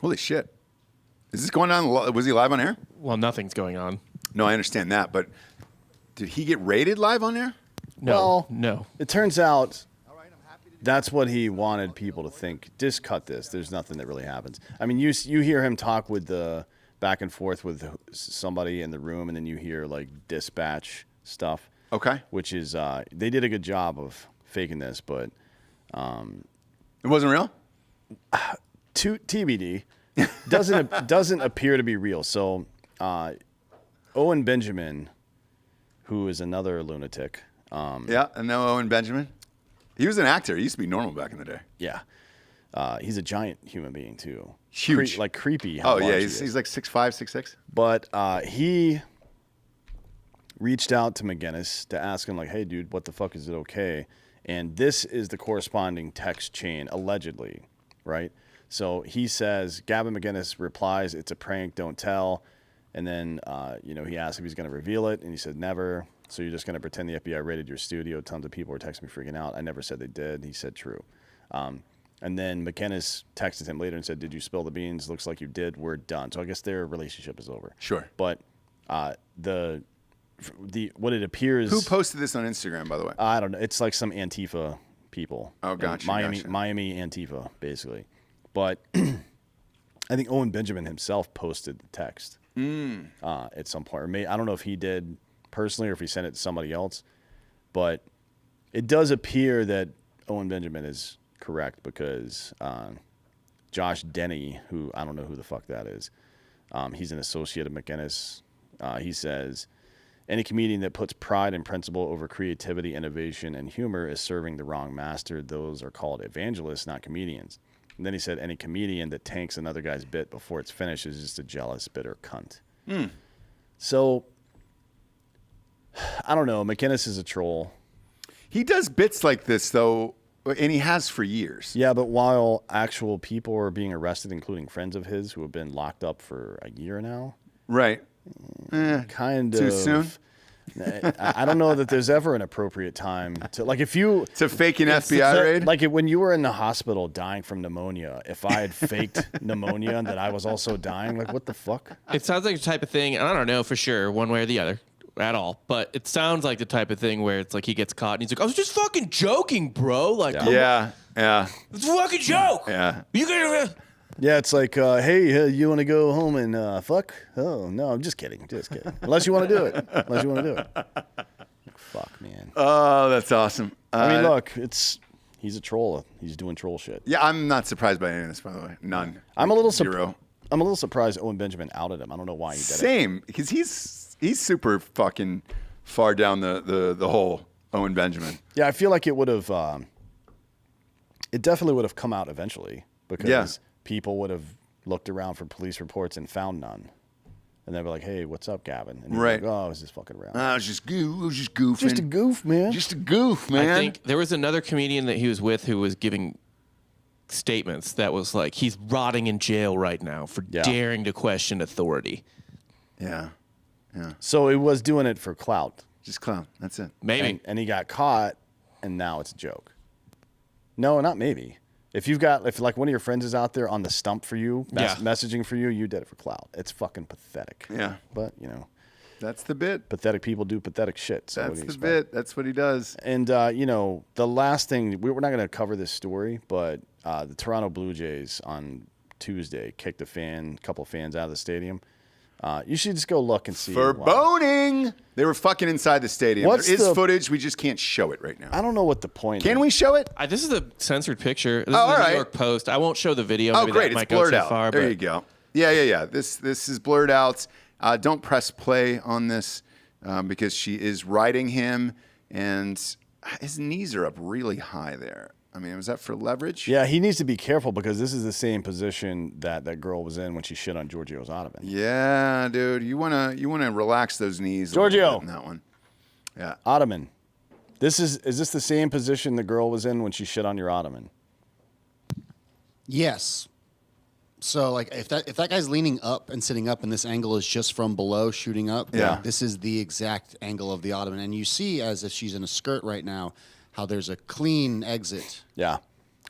Holy shit. Is this going on? Was he live on air? Well, nothing's going on. No, I understand that, but did he get rated live on air? No, Well, no. It turns out that's what he wanted people to think. Just cut this. There's nothing that really happens. I mean, you hear him talk with the back and forth with somebody in the room, and then you hear like dispatch stuff. Okay. Which is they did a good job of faking this, but It wasn't real? TBD doesn't appear to be real. So Owen Benjamin, who is another lunatic. Yeah, I know Owen Benjamin. He was an actor. He used to be normal back in the day. Yeah. He's a giant human being too. Huge. Creepy. How Oh, yeah, large he's like 6'5", 6'6". But he reached out to McGinnis to ask him, like, hey, dude, what the fuck, is it okay? And this is the corresponding text chain, allegedly, right? So he says, Gavin McGinnis replies, it's a prank, don't tell. And then, he asked if he's going to reveal it, and he said, never. So you're just going to pretend the FBI raided your studio. Tons of people were texting me freaking out. I never said they did. He said, true. And then McGinnis texted him later and said, did you spill the beans? Looks like you did. We're done. So I guess their relationship is over. Sure. But what it appears. Who posted this on Instagram, by the way? I don't know. It's like some Antifa people. Oh, gotcha. Miami Antifa, basically. But I think Owen Benjamin himself posted the text at some point. Or I don't know if he did personally or if he sent it to somebody else. But it does appear that Owen Benjamin is correct because Josh Denny, who I don't know who the fuck that is, he's an associate of McGinnis. He says, any comedian that puts pride and principle over creativity, innovation, and humor is serving the wrong master. Those are called evangelists, not comedians. And then he said, any comedian that tanks another guy's bit before it's finished is just a jealous, bitter cunt. So, I don't know. McGinnis is a troll. He does bits like this, though, and he has for years. Yeah, but while actual people are being arrested, including friends of his who have been locked up for a year now. Right. Kind Too of. soon? I don't know that there's ever an appropriate time to, like, if you... To fake an FBI raid? Like, when you were in the hospital dying from pneumonia, if I had faked pneumonia and that I was also dying, like, what the fuck? It sounds like the type of thing, and I don't know for sure one way or the other at all, but it sounds like the type of thing where it's like he gets caught and he's like, I was just fucking joking, bro. Like, Yeah. it's a fucking joke. Yeah. You gonna... Yeah, it's like, hey, you want to go home and fuck? Oh, no, I'm just kidding. Unless you want to do it. Fuck, man. Oh, that's awesome. I mean, look, he's a troll. He's doing troll shit. Yeah, I'm not surprised by any of this, by the way. None. I'm a little Zero. I'm a little surprised Owen Benjamin outed him. I don't know why he did it. Same, because he's super fucking far down the hole, Owen Benjamin. Yeah, I feel like it would have. It definitely would have come out eventually because people would have looked around for police reports and found none, and they'd be like, "Hey, what's up, Gavin?" And Right. Like, oh, I was just fucking around. I was just goofing. Just a goof, man. Just a goof, man. I think there was another comedian that he was with who was giving statements that was like, he's rotting in jail right now for daring to question authority. Yeah. So he was doing it for clout. Just clown. That's it. Maybe. And he got caught, and now it's a joke. No, not maybe. If like one of your friends is out there on the stump for you, messaging for you, you did it for clout. It's fucking pathetic. Yeah. But, That's the bit. Pathetic people do pathetic shit. So That's the bit. That's what he does. And, the last thing, we're not going to cover this story, but the Toronto Blue Jays on Tuesday kicked a couple fans out of the stadium. You should just go look and see. For boning. They were fucking inside the stadium. There is footage. We just can't show it right now. I don't know what the point is. Can we show it? This is a censored picture. This is the New York Post. I won't show the video. Oh, Maybe great. That It's might blurred go too out. far, There you go. Yeah. This is blurred out. Don't press play on this because she is riding him, and his knees are up really high there. I mean, was that for leverage? Yeah, he needs to be careful because this is the same position that girl was in when she shit on Giorgio's ottoman. Yeah, dude. You wanna relax those knees. Giorgio. In that one. Yeah. Ottoman. Is this the same position the girl was in when she shit on your ottoman? Yes. So, like, if that guy's leaning up and sitting up, and this angle is just from below shooting up, this is the exact angle of the ottoman. And you see, as if she's in a skirt right now, how there's a clean exit. Yeah.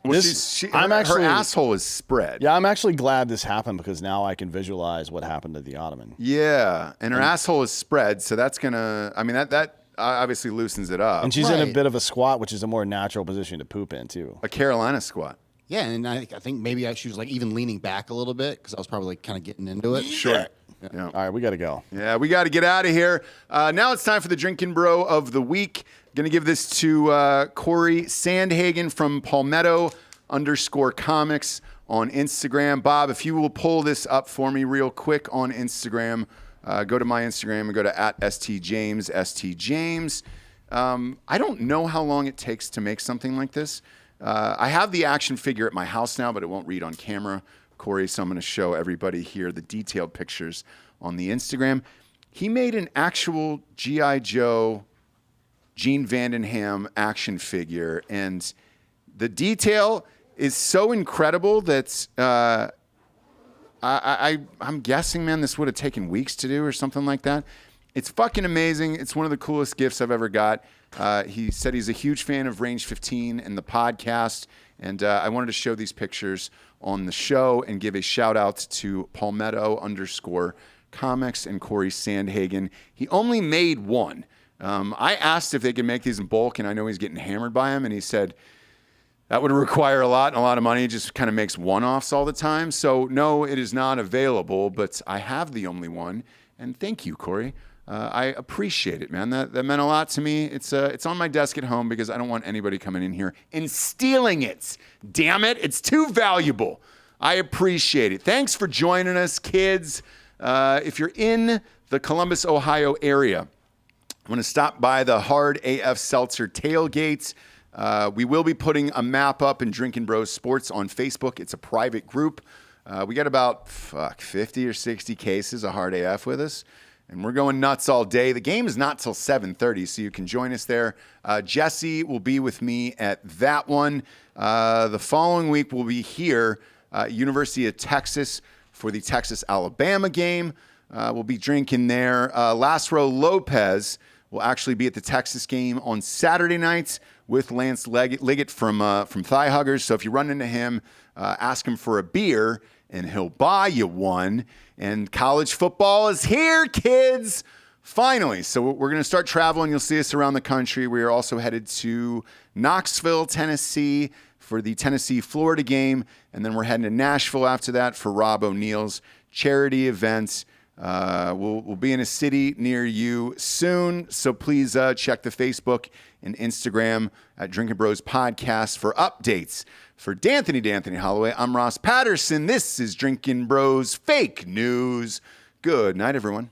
Well, her asshole is spread. Yeah, I'm actually glad this happened because now I can visualize what happened to the ottoman. Yeah, and her asshole is spread, so that's gonna. I mean, that obviously loosens it up. And she's in a bit of a squat, which is a more natural position to poop in too. A Carolina squat. Yeah, and I think maybe she was like even leaning back a little bit because I was probably like kind of getting into it. Sure. Yeah. All right, we got to go. Yeah, we got to get out of here. Now it's time for the Drinkin' Bro of the Week. Going to give this to Corey Sandhagen from Palmetto_comics on Instagram. Bob, if you will pull this up for me real quick on Instagram, go to my Instagram and go to @STJames. I don't know how long it takes to make something like this. I have the action figure at my house now, but it won't read on camera, Corey, so I'm going to show everybody here the detailed pictures on the Instagram. He made an actual G.I. Joe Gene Vandenham action figure, and the detail is so incredible that I'm guessing, man, this would have taken weeks to do or something like that. It's fucking amazing. It's one of the coolest gifts I've ever got. He said he's a huge fan of Range 15 and the podcast, and I wanted to show these pictures on the show and give a shout out to Palmetto_comics and Corey Sandhagen. He only made one. I asked if they could make these in bulk, and I know he's getting hammered by them, and he said that would require a lot of money. He just kind of makes one-offs all the time. So, no, it is not available, but I have the only one, and thank you, Corey. I appreciate it, man. That meant a lot to me. It's on my desk at home because I don't want anybody coming in here and stealing it. Damn it. It's too valuable. I appreciate it. Thanks for joining us, kids. If you're in the Columbus, Ohio area, I'm going to stop by the Hard AF Seltzer tailgates. We will be putting a map up in Drinkin' Bros Sports on Facebook. It's a private group. We got about 50 or 60 cases of Hard AF with us, and we're going nuts all day. The game is not till 7:30, so you can join us there. Jesse will be with me at that one. The following week, we'll be here at University of Texas for the Texas-Alabama game. We'll be drinking there. Laszlo Lopez will actually be at the Texas game on Saturday nights with Lance Liggett from Thigh Huggers. So if you run into him, ask him for a beer, and he'll buy you one. And college football is here, kids, finally. So we're going to start traveling. You'll see us around the country. We are also headed to Knoxville, Tennessee for the Tennessee-Florida game. And then we're heading to Nashville after that for Rob O'Neill's charity events. We'll be in a city near you soon, so please check the Facebook and Instagram at Drinkin' Bros Podcast for updates. For D'Anthony Holloway, I'm Ross Patterson. This is Drinkin' Bros Fake News. Good night, everyone.